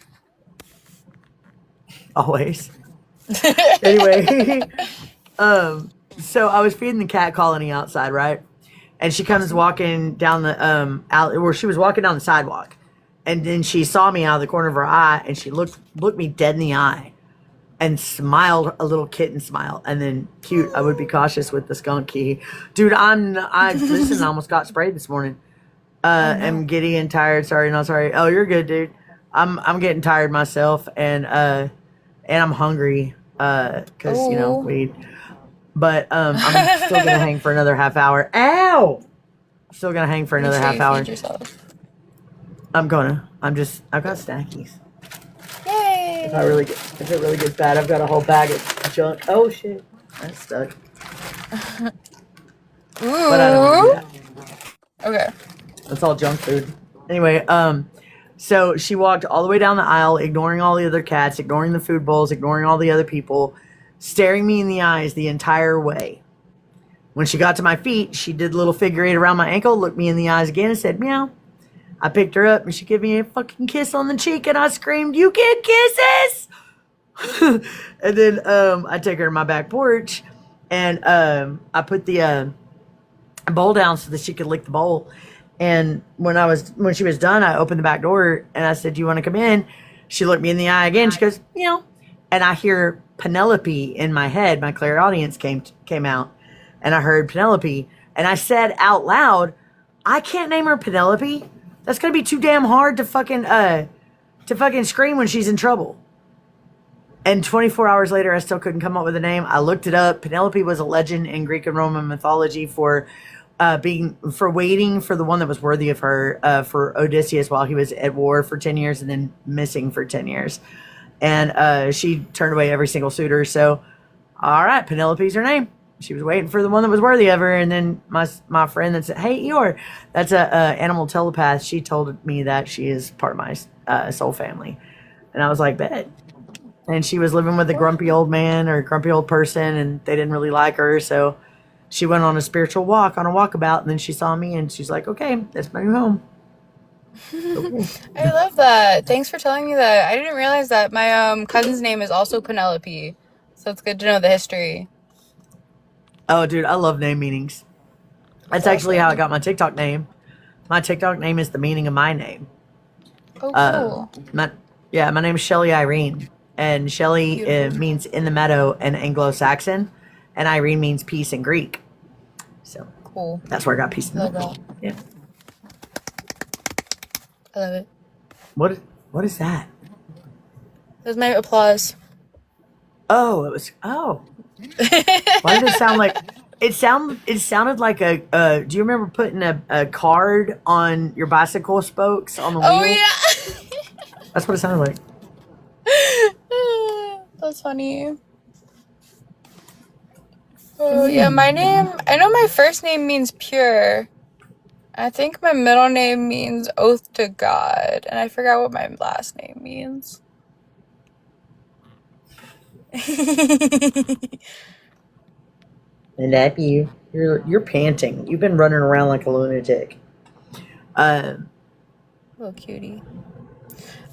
Always. Anyway, So I was feeding the cat colony outside, right? And she comes walking down the out where she was walking down the sidewalk, and then she saw me out of the corner of her eye, and she looked me dead in the eye, and smiled a little kitten smile, and then cute. I would be cautious with the skunky, dude. I listen. I almost got sprayed this morning. I'm giddy and tired. Sorry, not sorry. Oh, you're good, dude. I'm getting tired myself, and I'm hungry. Because you know weed. But I'm still gonna hang for another half hour. Ow! Still gonna hang for another half hour. Feed yourself. I've got snackies. Yay! If it really gets bad, I've got a whole bag of junk. Oh shit, that's stuck. Ooh. But I don't want to do that. Okay. That's all junk food. Anyway, so she walked all the way down the aisle, ignoring all the other cats, ignoring the food bowls, ignoring all the other people, staring me in the eyes the entire way. When she got to my feet, she did a little figure eight around my ankle, looked me in the eyes again, and said, meow. I picked her up, and she gave me a fucking kiss on the cheek, and I screamed, you get kisses! And then I take her to my back porch, and I put the bowl down so that she could lick the bowl. And when she was done, I opened the back door, and I said, do you want to come in? She looked me in the eye again. She goes, meow. And I hear Penelope in my head. My clairaudience came out, and I heard Penelope, and I said out loud, I can't name her Penelope. That's gonna be too damn hard to fucking scream when she's in trouble. And 24 hours later, I still couldn't come up with a name. I looked it up. Penelope was a legend in Greek and Roman mythology for waiting for the one that was worthy of her, for Odysseus while he was at war for 10 years and then missing for 10 years. And she turned away every single suitor. So, all right, Penelope's her name. She was waiting for the one that was worthy of her. And then my friend that said, hey, Eeyore, that's a animal telepath. She told me that she is part of my soul family. And I was like, bet. And she was living with a grumpy old man or a grumpy old person, and they didn't really like her. So she went on a spiritual walk, on a walkabout, and then she saw me, and she's like, okay, that's my new home. I love that. Thanks for telling me that. I didn't realize that. My cousin's name is also Penelope, so it's good to know the history. Oh, dude, I love name meanings. That's actually how I got my TikTok name. My TikTok name is the meaning of my name. Oh, cool. My name is Shelly Irene. And Shelly means in the meadow in Anglo-Saxon. And Irene means peace in Greek. So Cool. That's where I got peace in the meadow. Yeah. I love it. What is that? That was my applause. Oh, it was. Oh. Why did it sound like? It sounded like a. Do you remember putting a card on your bicycle spokes on the wheel? Oh yeah. That's what it sounded like. That's funny. Oh yeah, my name. I know my first name means pure. I think my middle name means oath to God, and I forgot what my last name means. I love you. You're panting. You've been running around like a lunatic. Little cutie.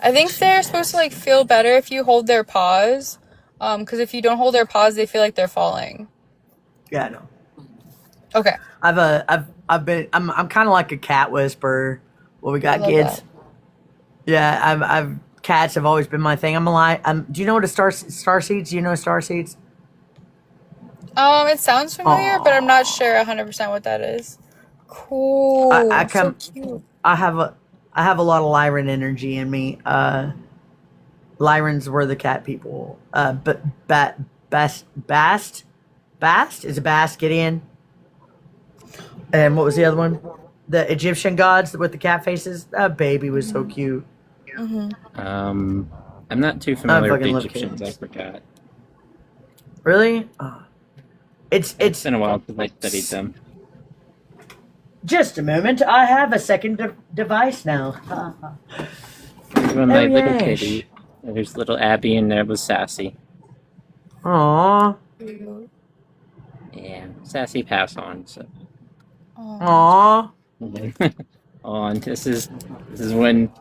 I think they're supposed to like feel better if you hold their paws. Because if you don't hold their paws, they feel like they're falling. Yeah, I know. Okay. I'm kind of like a cat whisperer. Well, we got kids. That. Yeah, cats have always been my thing. Do you know what a star seeds? Do you know star seeds? It sounds familiar, but I'm not sure 100% what that is. Cool. So cute. I have a lot of Lyran energy in me. Lyrans were the cat people. But Bast is a Bast Gideon. And what was the other one? The Egyptian gods with the cat faces. That baby was so cute. Mm-hmm. I'm not too familiar with the love Egyptians. kids. I forgot. Really? It's been a while since I studied them. Just a moment. I have a second device now. There's one my little yes. kitty. There's little Abby, and there was Sassy. Aww. Yeah, Sassy passed on. So. Aww. Oh, and this is when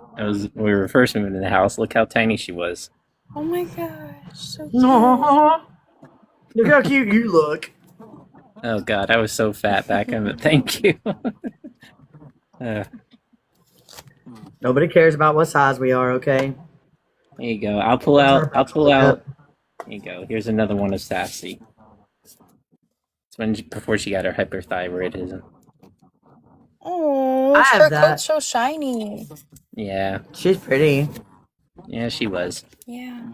we were first moving to the house. Look how tiny she was. Oh my gosh. So cute. Aww. Look how cute you look. Oh god, I was so fat back then, but thank you. Nobody cares about what size we are, okay? There you go. I'll pull out. There you go. Here's another one of Sassy. It's when before she got her hyperthyroidism. Oh, I have her that. coat's so shiny. Yeah, She's pretty. yeah, she was. Yeah.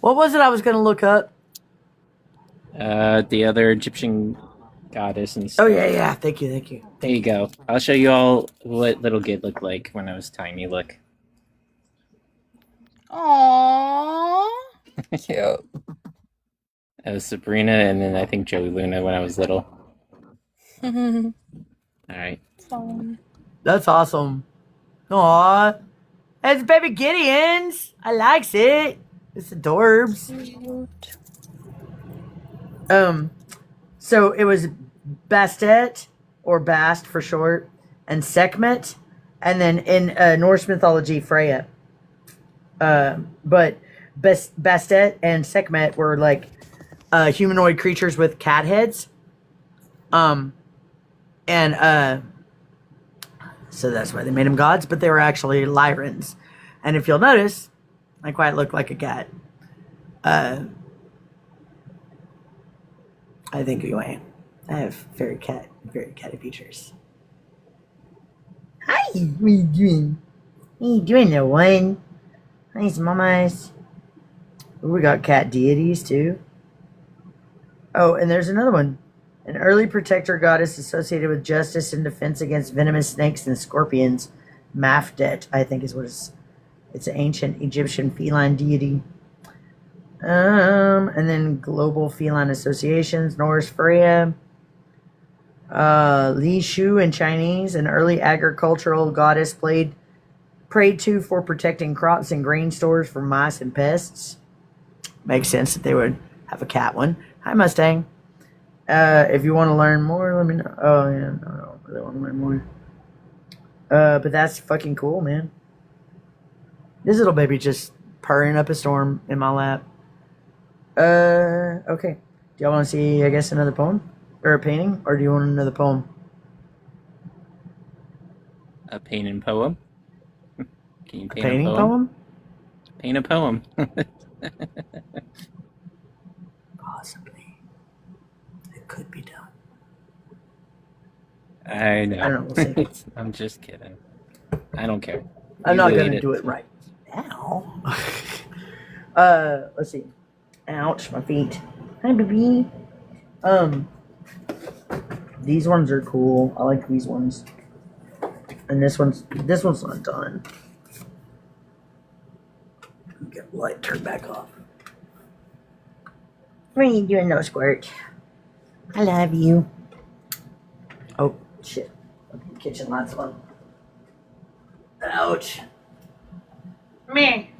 What was it I was gonna look up? The other Egyptian goddess and stuff. Oh yeah. Thank you. There you go. I'll show you all what little Gid looked like when I was tiny. Look. Aww. Cute. That was Sabrina, and then I think Joey Luna when I was little. All right. That's awesome. Aw. It's baby Gideon's. I likes it. It's adorbs. So it was Bastet, or Bast for short, and Sekhmet, and then in Norse mythology, Freya. But Bastet and Sekhmet were like humanoid creatures with cat heads. So that's why they made them gods, but they were actually Lyrans. And if you'll notice, I quite look like a cat. I think you am. I have very catty features. Hi, what are you doing? What are you doing there, Wayne? Nice mamas. Ooh, we got cat deities too. Oh, and there's another one. An early protector goddess associated with justice and defense against venomous snakes and scorpions. Mafdet, I think is what it's an ancient Egyptian feline deity. And then global feline associations, Norse Freya. Li Shu in Chinese, an early agricultural goddess prayed to for protecting crops and grain stores from mice and pests. Makes sense that they would have a cat one. Hi, Mustang. If you want to learn more, let me know. Oh, yeah, no, I don't really want to learn more. But that's fucking cool, man. This little baby just purring up a storm in my lap. Okay. Do y'all want to see, I guess, another poem? Or a painting? Or do you want another poem? A painting poem. Can you paint A painting a poem? poem? Paint a poem. Possibly. It could be done. I know. I don't know. We'll see. I'm just kidding. I don't care. I'm You not lead going to do it right now. Let's see. Ouch, my feet. Hi, baby. These ones are cool. I like these ones. And this one's not done. Get the light turned back off. What are you doing, no squirt? I love you. Oh, shit. Kitchen light's on. Ouch. Me.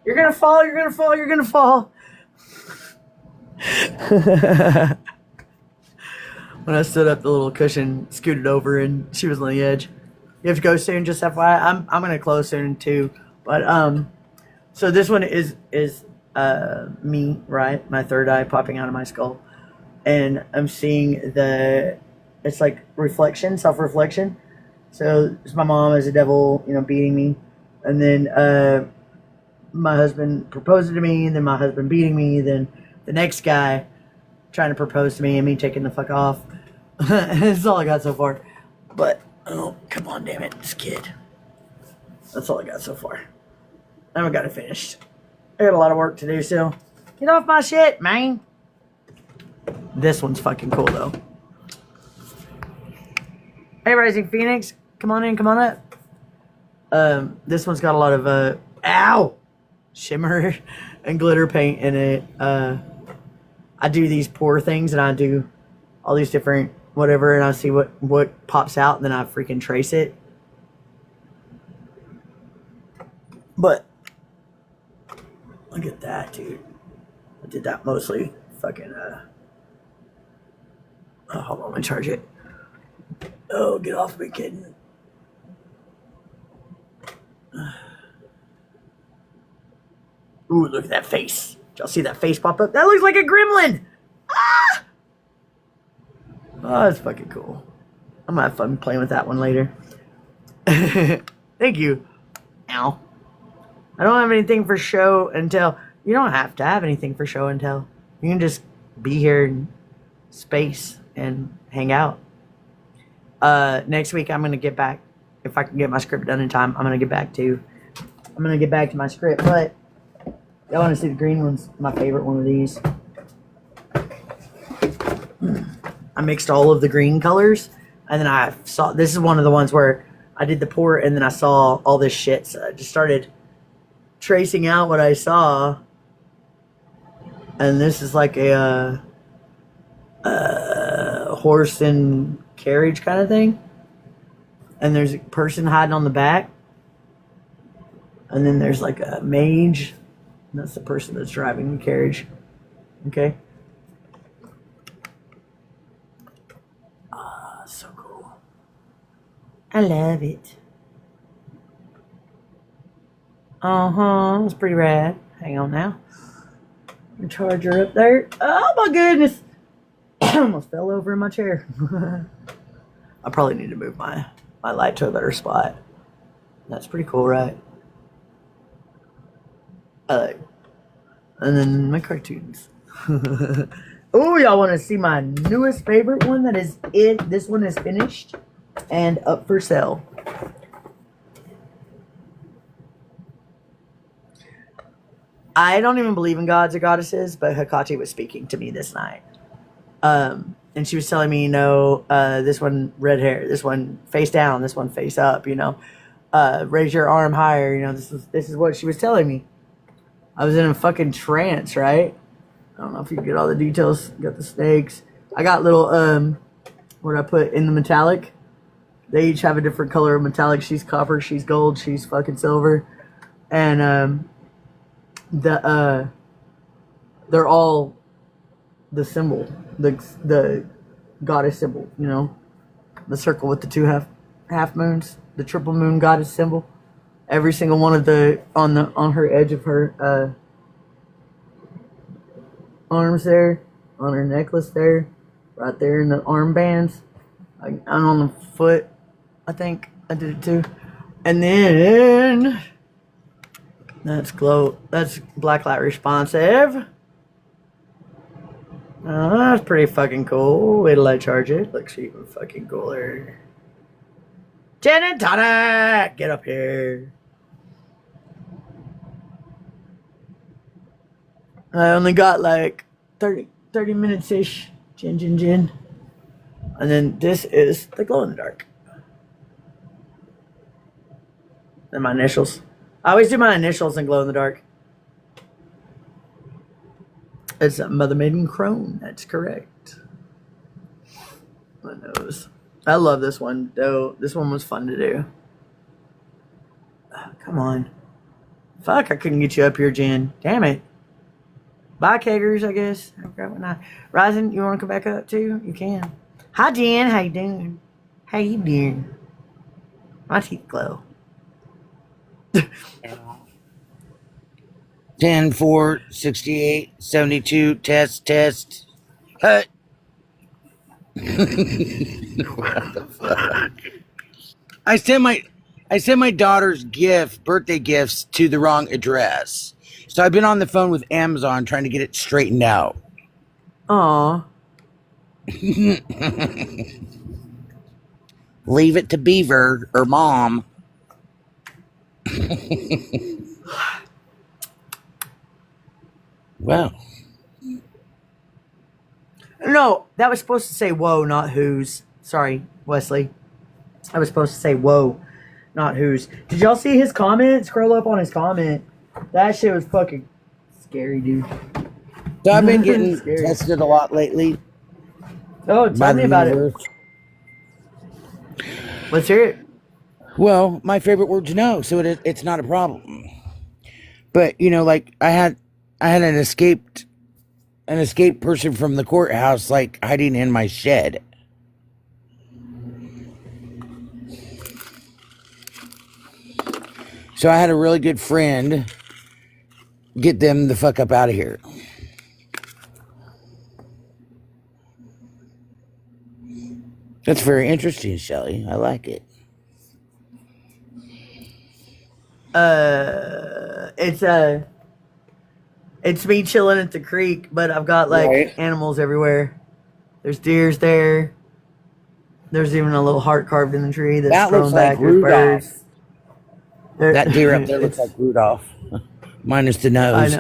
You're gonna fall, you're gonna fall, you're gonna fall. When I stood up, the little cushion scooted over and she was on the edge. You have to go soon, just FYI. I'm gonna close soon too. But so this one is me, right? My third eye popping out of my skull. And I'm seeing it's like reflection, self-reflection. So it's my mom as a devil, beating me. And then my husband proposing to me, and then my husband beating me, then the next guy trying to propose to me and me taking the fuck off. That's all I got so far. But, oh, come on, damn it, this kid. That's all I got so far. I haven't got it finished. I got a lot of work to do still. Get off my shit, man. This one's fucking cool, though. Hey, Rising Phoenix. Come on in, come on up. This one's got a lot of, shimmer and glitter paint in it. I do these pour things, and I do all these different whatever, and I see what pops out, and then I freaking trace it. But look at that, dude. I did that mostly fucking oh, hold on, let me charge it. Oh, get off me, kid. Ooh, look at that face. Did y'all see that face pop up? That looks like a gremlin. Ah! Oh, that's fucking cool. I'm gonna have fun playing with that one later. Thank you. Ow. I don't have anything for show and tell. You don't have to have anything for show and tell. You can just be here in space and hang out. Next week I'm gonna get back. If I can get my script done in time, I'm gonna get back to my script. But y'all want to see the green one's my favorite one of these. I mixed all of the green colors, and then I saw, this is one of the ones where I did the pour, and then I saw all this shit, so I just started tracing out what I saw, and this is like a horse and carriage kind of thing, and there's a person hiding on the back, and then there's like a mage, and that's the person that's driving the carriage. Okay. So cool. I love it. It's pretty rad. Hang on now. The charger up there. Oh my goodness. I almost fell over in my chair. I probably need to move my light to a better spot. That's pretty cool, right? And then my cartoons. Oh, y'all want to see my newest favorite one? That is it. This one is finished and up for sale. I don't even believe in gods or goddesses, but Hecate was speaking to me this night. And she was telling me, you know, this one red hair, this one face down, this one face up, you know. Raise your arm higher, you know, this is what she was telling me. I was in a fucking trance, right? I don't know if you get all the details. Got the snakes. I got little, what I put in the metallic. They each have a different color of metallic. She's copper, she's gold, she's fucking silver. And, they're all the symbol, the goddess symbol, you know? The circle with the two half moons, the triple moon goddess symbol. Every single one of the, on her edge of her, arms there, on her necklace there, right there in the armbands, and on the foot, I think I did it too. And then that's blacklight responsive. That's pretty fucking cool. Wait till I charge it. Looks even fucking cooler. Gin and tonic! Get up here. I only got like 30 minutes-ish. Gin. And then this is the glow-in-the-dark. And my initials. I always do my initials in glow-in-the-dark. It's a Mother Maiden Crone. That's correct. My nose. I love this one, though. This one was fun to do. Oh, come on. Fuck, I couldn't get you up here, Jen. Damn it. Bye, keggers, I guess. I forgot what night. Ryzen, you want to come back up, too? You can. Hi, Jen. How you doing? How you doing? My teeth glow. 10, 4, 68, 72, test. What the fuck? I sent my daughter's birthday gifts to the wrong address. So I've been on the phone with Amazon trying to get it straightened out. Aw. Leave it to Beaver or Mom. Well. No, that was supposed to say whoa, not who's. Sorry, Wesley. I was supposed to say whoa, not who's. Did y'all see his comment? Scroll up on his comment. That shit was fucking scary, dude. So I've been getting tested a lot lately. Oh, tell me about it. Let's hear it. Well, my favorite word's no, so it's not a problem. But, you know, like I had an escaped person from the courthouse, like, hiding in my shed. So I had a really good friend get them the fuck up out of here. That's very interesting, Shelly. I like it. It's me chilling at the creek, but I've got like Right. animals everywhere. There's deers there. There's even a little heart carved in the tree that's That thrown looks like back. There's Rudolph. birds. That deer up there looks like Rudolph, minus the nose.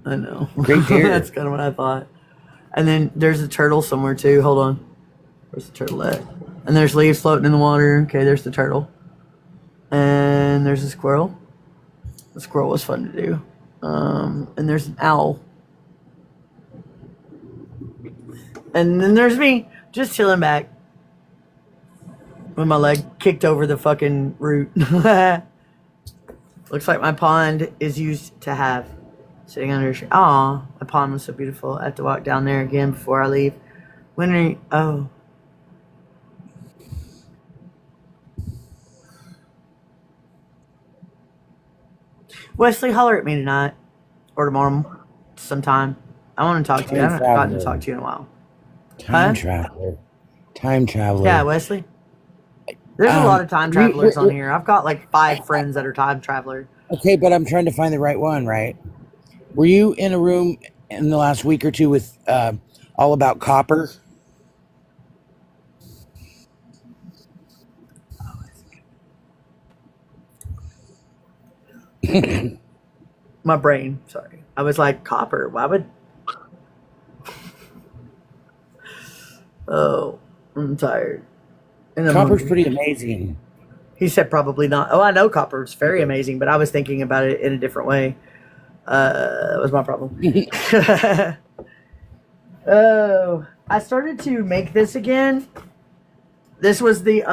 I know. Great deer. That's kind of what I thought. And then there's a turtle somewhere too. Hold on. Where's the turtle at? And there's leaves floating in the water. Okay, there's the turtle. And there's a squirrel. The squirrel was fun to do. And there's an owl. And then there's me, just chilling back with my leg kicked over the fucking root. Looks like my pond is used to have. Sitting under a tree. Aw, my pond was so beautiful. I have to walk down there again before I leave. When are you? Oh. Wesley, holler at me tonight. Or tomorrow. Sometime. I want to talk to you. I haven't gotten to talk to you in a while. Time traveler. Time traveler. Yeah, Wesley. There's a lot of time travelers on here. I've got like 5 friends that are time travelers. Okay, but I'm trying to find the right one, right? Were you in a room in the last week or two with all about copper? My brain, sorry. I was like, copper, why would... Oh, I'm tired. And I'm Copper's hungry. pretty amazing. He said probably not. Oh, I know copper's very amazing, but I was thinking about it in a different way. That was my problem. Oh, I started to make this again. This was the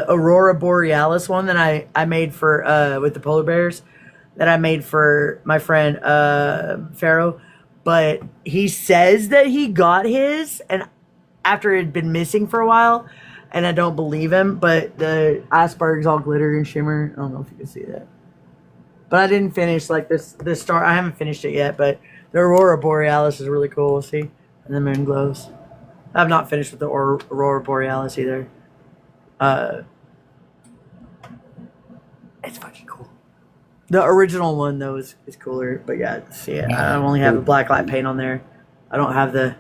Aurora Borealis one that I made for with the polar bears that I made for my friend Pharaoh. But he says that he got his and after it had been missing for a while, and I don't believe him, but the icebergs all glitter and shimmer. I don't know if you can see that. But I didn't finish like this star. I haven't finished it yet, but the Aurora Borealis is really cool. See? And the moon glows. I've not finished with the Aurora Borealis either. It's fucking cool. The original one though is cooler, but yeah, see, I only have a black light paint on there. I don't have the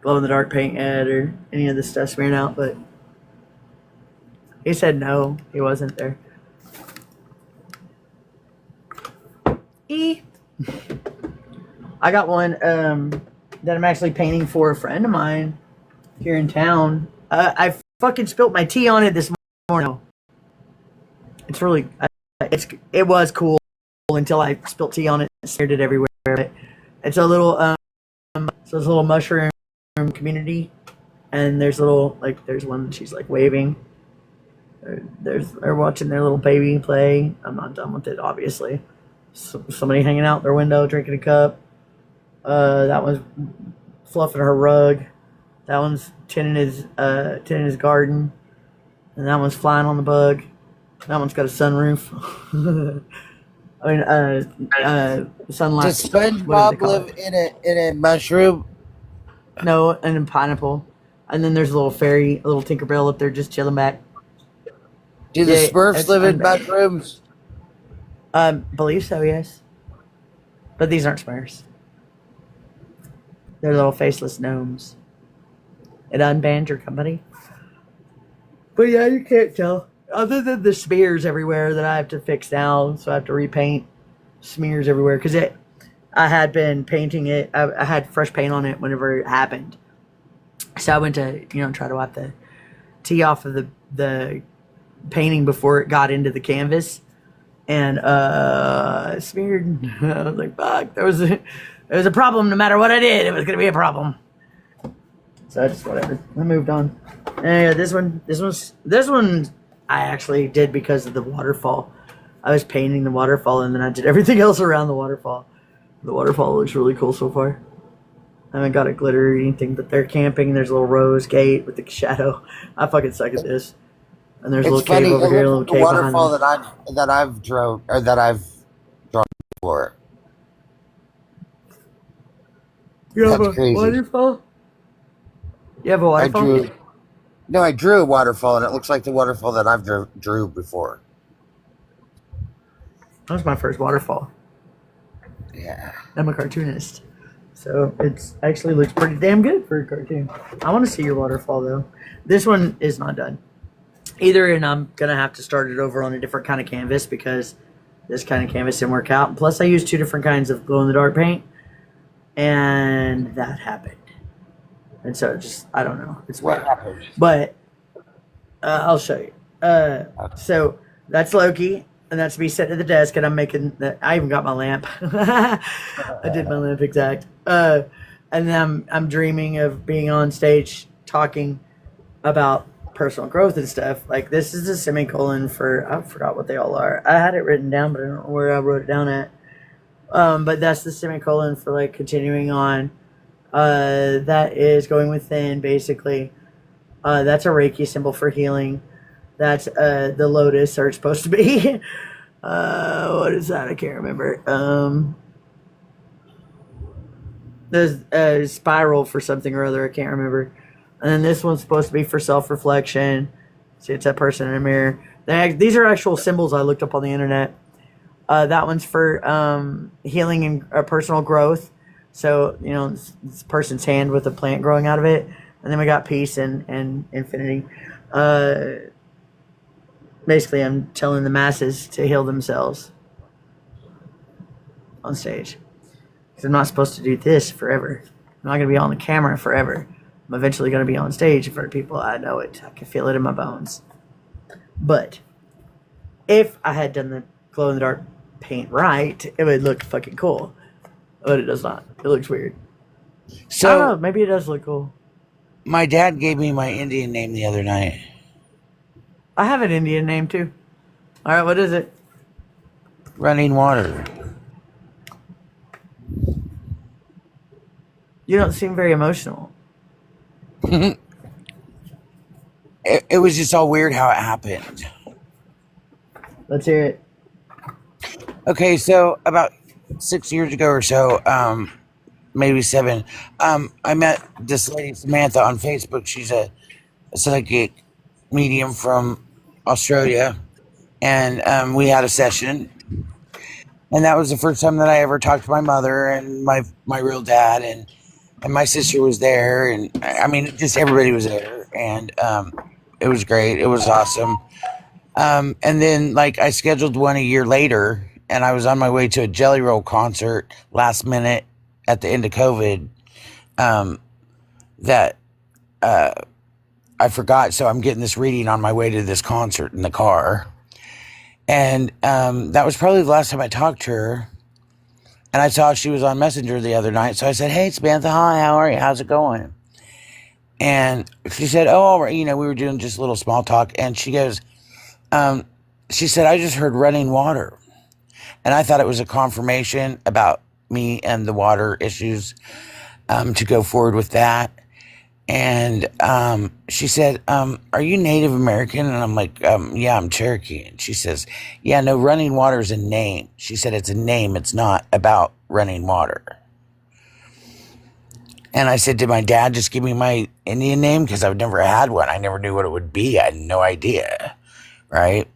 glow in the dark paint yet or any of the stuff smearing out, but he said no, he wasn't there. I got one that I'm actually painting for a friend of mine here in town. I fucking spilt my tea on it this morning. It's really, it was cool until I spilt tea on it and smeared it everywhere. But it's a little, so it's a little mushroom community, and there's little there's one she's like waving. They're watching their little baby play. I'm not done with it, obviously. Somebody hanging out their window drinking a cup. That one's fluffing her rug. That one's tending his garden, and that one's flying on the bug. That one's got a sunroof. I mean, sunlight. Does SpongeBob live in a mushroom? No, and a pineapple. And then there's a little fairy, a little Tinkerbell up there just chilling back. Do the Smurfs live in mushrooms? Believe so, yes. But these aren't Smurfs. They're little faceless gnomes. It unbanned your company. But yeah, you can't tell. Other than the smears everywhere that I have to fix now, so I have to repaint smears everywhere. Because I had been painting it, I had fresh paint on it whenever it happened. So I went to, try to wipe the tea off of the painting before it got into the canvas. And smeared. I was like, fuck, there was a problem no matter what I did. It was going to be a problem. So I just, whatever. I moved on. And this one I actually did because of the waterfall. I was painting the waterfall and then I did everything else around the waterfall. The waterfall looks really cool so far. I haven't got a glitter or anything, but they're camping. There's a little rose gate with the shadow. I fucking suck at this. And there's a little cave over here, a little cave behind waterfall that I've drawn before. You have That's a crazy. waterfall? You have a waterfall? I drew a waterfall, and it looks like the waterfall that I've drew before. That was my first waterfall. Yeah. I'm a cartoonist. So it's actually looks pretty damn good for a cartoon. I want to see your waterfall though. This one is not done. Either, and I'm gonna have to start it over on a different kind of canvas because this kind of canvas didn't work out. Plus I used 2 different kinds of glow in the dark paint. And that happened. And so just I don't know. It's What weird. happened? But I'll show you. So that's Loki, and that's me sitting at the desk, and I'm making. I even got my lamp. I did my lamp exact. And then I'm dreaming of being on stage talking about personal growth and stuff. Like this is a semicolon for I forgot what they all are. I had it written down, but I don't know where I wrote it down at. But that's the semicolon for like continuing on. That is going within basically. That's a Reiki symbol for healing. That's the lotus are supposed to be. What is that? I can't remember. There's a spiral for something or other. I can't remember. And then this one's supposed to be for self-reflection. See, it's that person in a mirror. These are actual symbols I looked up on the internet. That one's for healing and personal growth. So, you know, this person's hand with a plant growing out of it. And then we got peace and infinity. Basically, I'm telling the masses to heal themselves on stage. Because I'm not supposed to do this forever. I'm not going to be on the camera forever. I'm eventually going to be on stage in front of people. I know it. I can feel it in my bones. But if I had done the glow-in-the-dark paint right, it would look fucking cool. But it does not. It looks weird. So I don't know. Maybe it does look cool. my dad gave me my Indian name the other night. I have an Indian name too. All right, what is it? Running water. You don't seem very emotional. It was just all weird how it happened. Let's hear it. Okay, so about 6 years ago or so, maybe 7, I met this lady Samantha on Facebook. She's a psychic medium from Australia, and we had a session. And that was the first time that I ever talked to my mother and my real dad, and my sister was there, and I mean, just everybody was there, and it was great. It was awesome. And then, like, I scheduled one a year later, and I was on my way to a Jelly Roll concert last minute at the end of COVID. That I forgot, so I'm getting this reading on my way to this concert in the car. And that was probably the last time I talked to her. And I saw she was on Messenger the other night. So I said, "Hey, Samantha, hi, how are you? How's it going?" And she said, "Oh, all right." You know, we were doing just a little small talk. And she goes, she said, "I just heard running water." And I thought it was a confirmation about me and the water issues, to go forward with that. And she said, "Are you Native American?" And I'm like, "Yeah, I'm Cherokee." And she says, "Yeah, no, running water is a name." She said, "It's a name. It's not about running water." And I said, "Did my dad just give me my Indian name? Because I've never had one. I never knew what it would be. I had no idea." Right?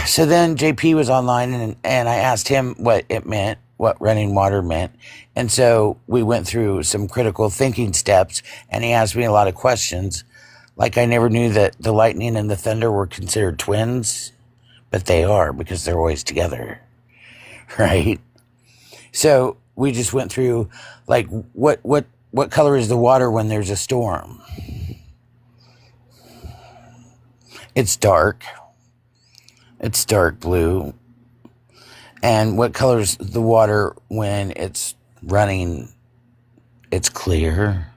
So then JP was online, and I asked him what it meant, what running water meant. And so we went through some critical thinking steps, and he asked me a lot of questions. Like, I never knew that the lightning and the thunder were considered twins, but they are, because they're always together. Right? So we just went through, like, what color is the water when there's a storm? It's dark. It's dark blue. And what color's the water when it's running? It's clear.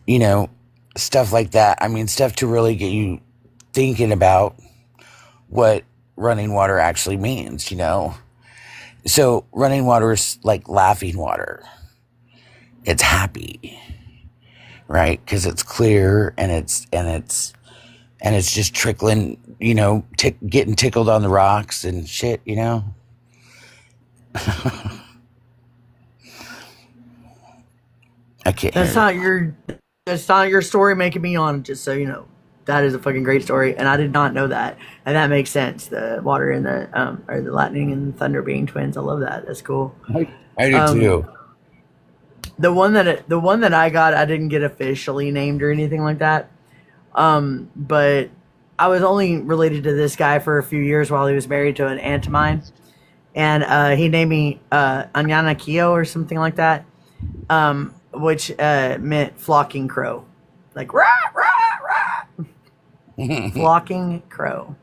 You know, stuff like that. I mean, stuff to really get you thinking about what running water actually means, you know? So running water is like laughing water. It's happy, right? Because it's clear and it's and it's just trickling, getting tickled on the rocks and shit, I can't That's hear not your story making me on, just so you know. That is a fucking great story, and I did not know that. And that makes sense. The water and or the lightning and thunder being twins. I love that. That's cool. I do too. The one that I got, I didn't get officially named or anything like that. But I was only related to this guy for a few years while he was married to an aunt of mine, and he named me Anyana Kyo or something like that, which meant flocking crow, like rah rah rah, flocking crow.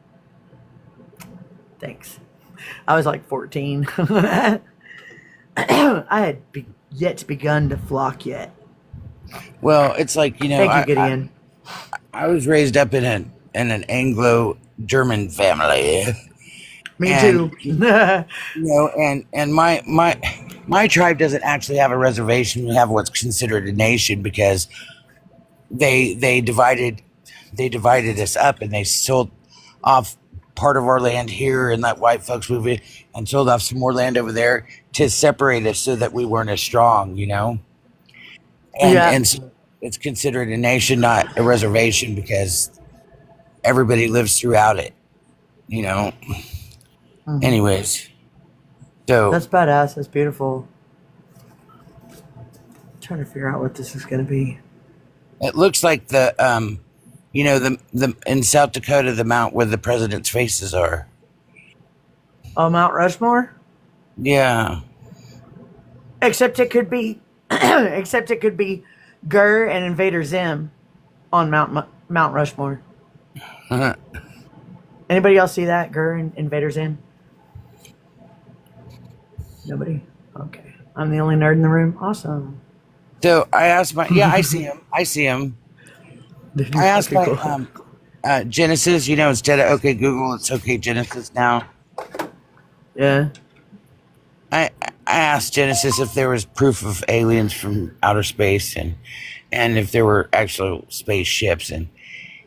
Thanks. I was like 14. I had yet begun to flock yet. Well, it's like, Thank you, Gideon. I was raised up in an Anglo-German family. Me too. And my tribe doesn't actually have a reservation. We have what's considered a nation because they divided us up, and they sold off part of our land here and let white folks move in, and sold off some more land over there to separate us so that we weren't as strong, And so it's considered a nation, not a reservation, because everybody lives throughout it, Mm-hmm. Anyways, so that's badass. That's beautiful. I'm trying to figure out what this is going to be. it looks like the in South Dakota, the mount where the president's faces are. Oh, Mount Rushmore? Yeah. Except it could be Gurr and Invader Zim on Mount Rushmore. Anybody else see that? Gurr and Invader Zim? Nobody? Okay. I'm the only nerd in the room. Awesome. So I asked I see him. I asked my Genesis, instead of OK Google, it's OK Genesis now. Yeah. I asked Genesis if there was proof of aliens from outer space and if there were actual spaceships, and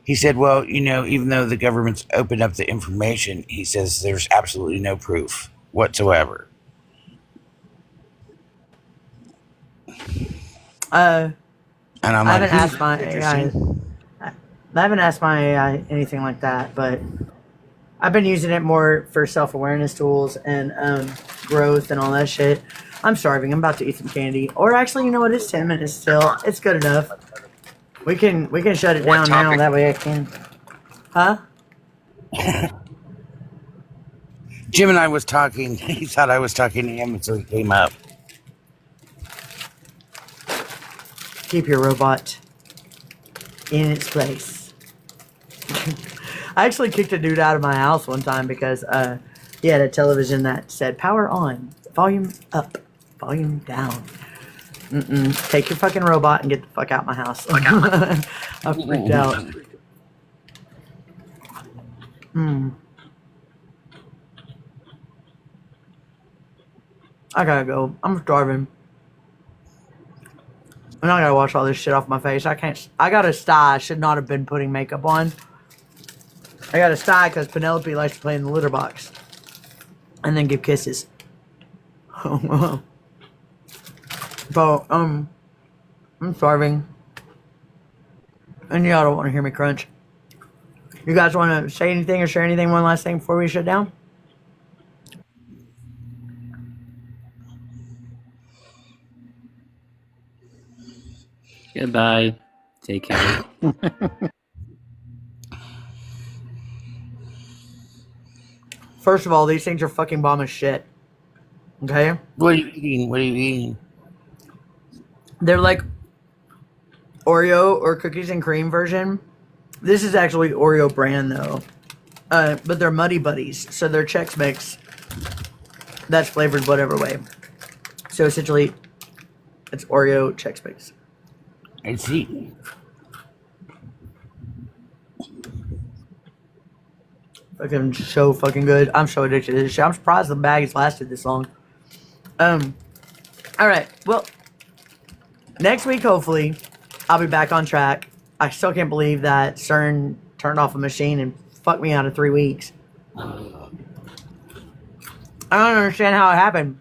he said, well, even though the government's opened up the information, he says there's absolutely no proof whatsoever. And I'm like, I haven't asked my AI anything like that, but I've been using it more for self-awareness tools and growth and all that shit. I'm starving. I'm about to eat some candy. Or actually, you know what? It's 10 minutes still. It's good enough. We can shut it down now. That way I can. Huh? Jim and I was talking. He thought I was talking to him, and so he came up. Keep your robot in its place. I actually kicked a dude out of my house one time because he had a television that said power on, volume up, volume down. Take your fucking robot and get the fuck out of my house. I freaked out. I gotta go. I'm starving. And I gotta wash all this shit off my face. I got a sty. I should not have been putting makeup on. I got a sty because Penelope likes to play in the litter box. And then give kisses. But, I'm starving. And y'all don't want to hear me crunch. You guys want to say anything or share anything one last thing before we shut down? Goodbye. Take care. First of all, these things are fucking bomb as shit. Okay? What are you eating? They're like Oreo or cookies and cream version. This is actually Oreo brand though. But they're Muddy Buddies. So they're Chex Mix that's flavored whatever way. So essentially, it's Oreo Chex Mix. I see. Fucking so fucking good. I'm so addicted to this shit. I'm surprised the bag has lasted this long. Alright, well, next week, hopefully, I'll be back on track. I still can't believe that CERN turned off a machine and fucked me out of 3 weeks. I don't understand how it happened.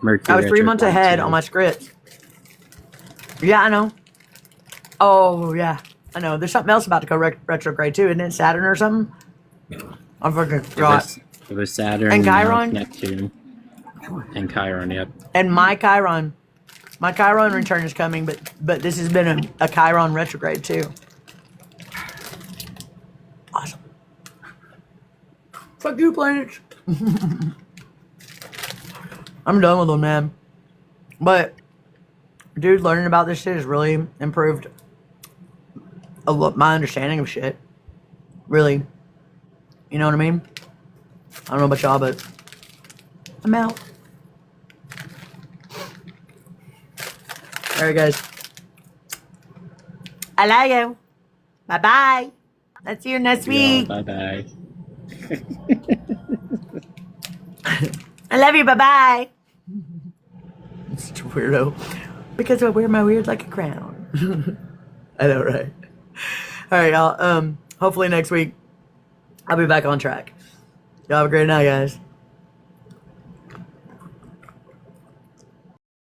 Mercury I was 3 months retrograde, ahead too. on my scripts. Yeah, I know. Oh, yeah. I know. There's something else about to go retrograde, too. Isn't it Saturn or something? I fucking forgot. It was Saturn, And now Chiron? Neptune, and Chiron. Yep. And my Chiron return is coming, but this has been a Chiron retrograde, too. Awesome. Fuck you, planets. I'm done with them, man. But, dude, learning about this shit has really improved my understanding of shit. Really. You know what I mean? I don't know about y'all, but I'm out. Alright, guys. I love you. Bye-bye. Let's see you next week. Bye-bye. I love you. Bye-bye. Such a weirdo. Because I wear my weird like a crown. I know, right? Alright, y'all. Hopefully next week I'll be back on track. Y'all have a great night, guys.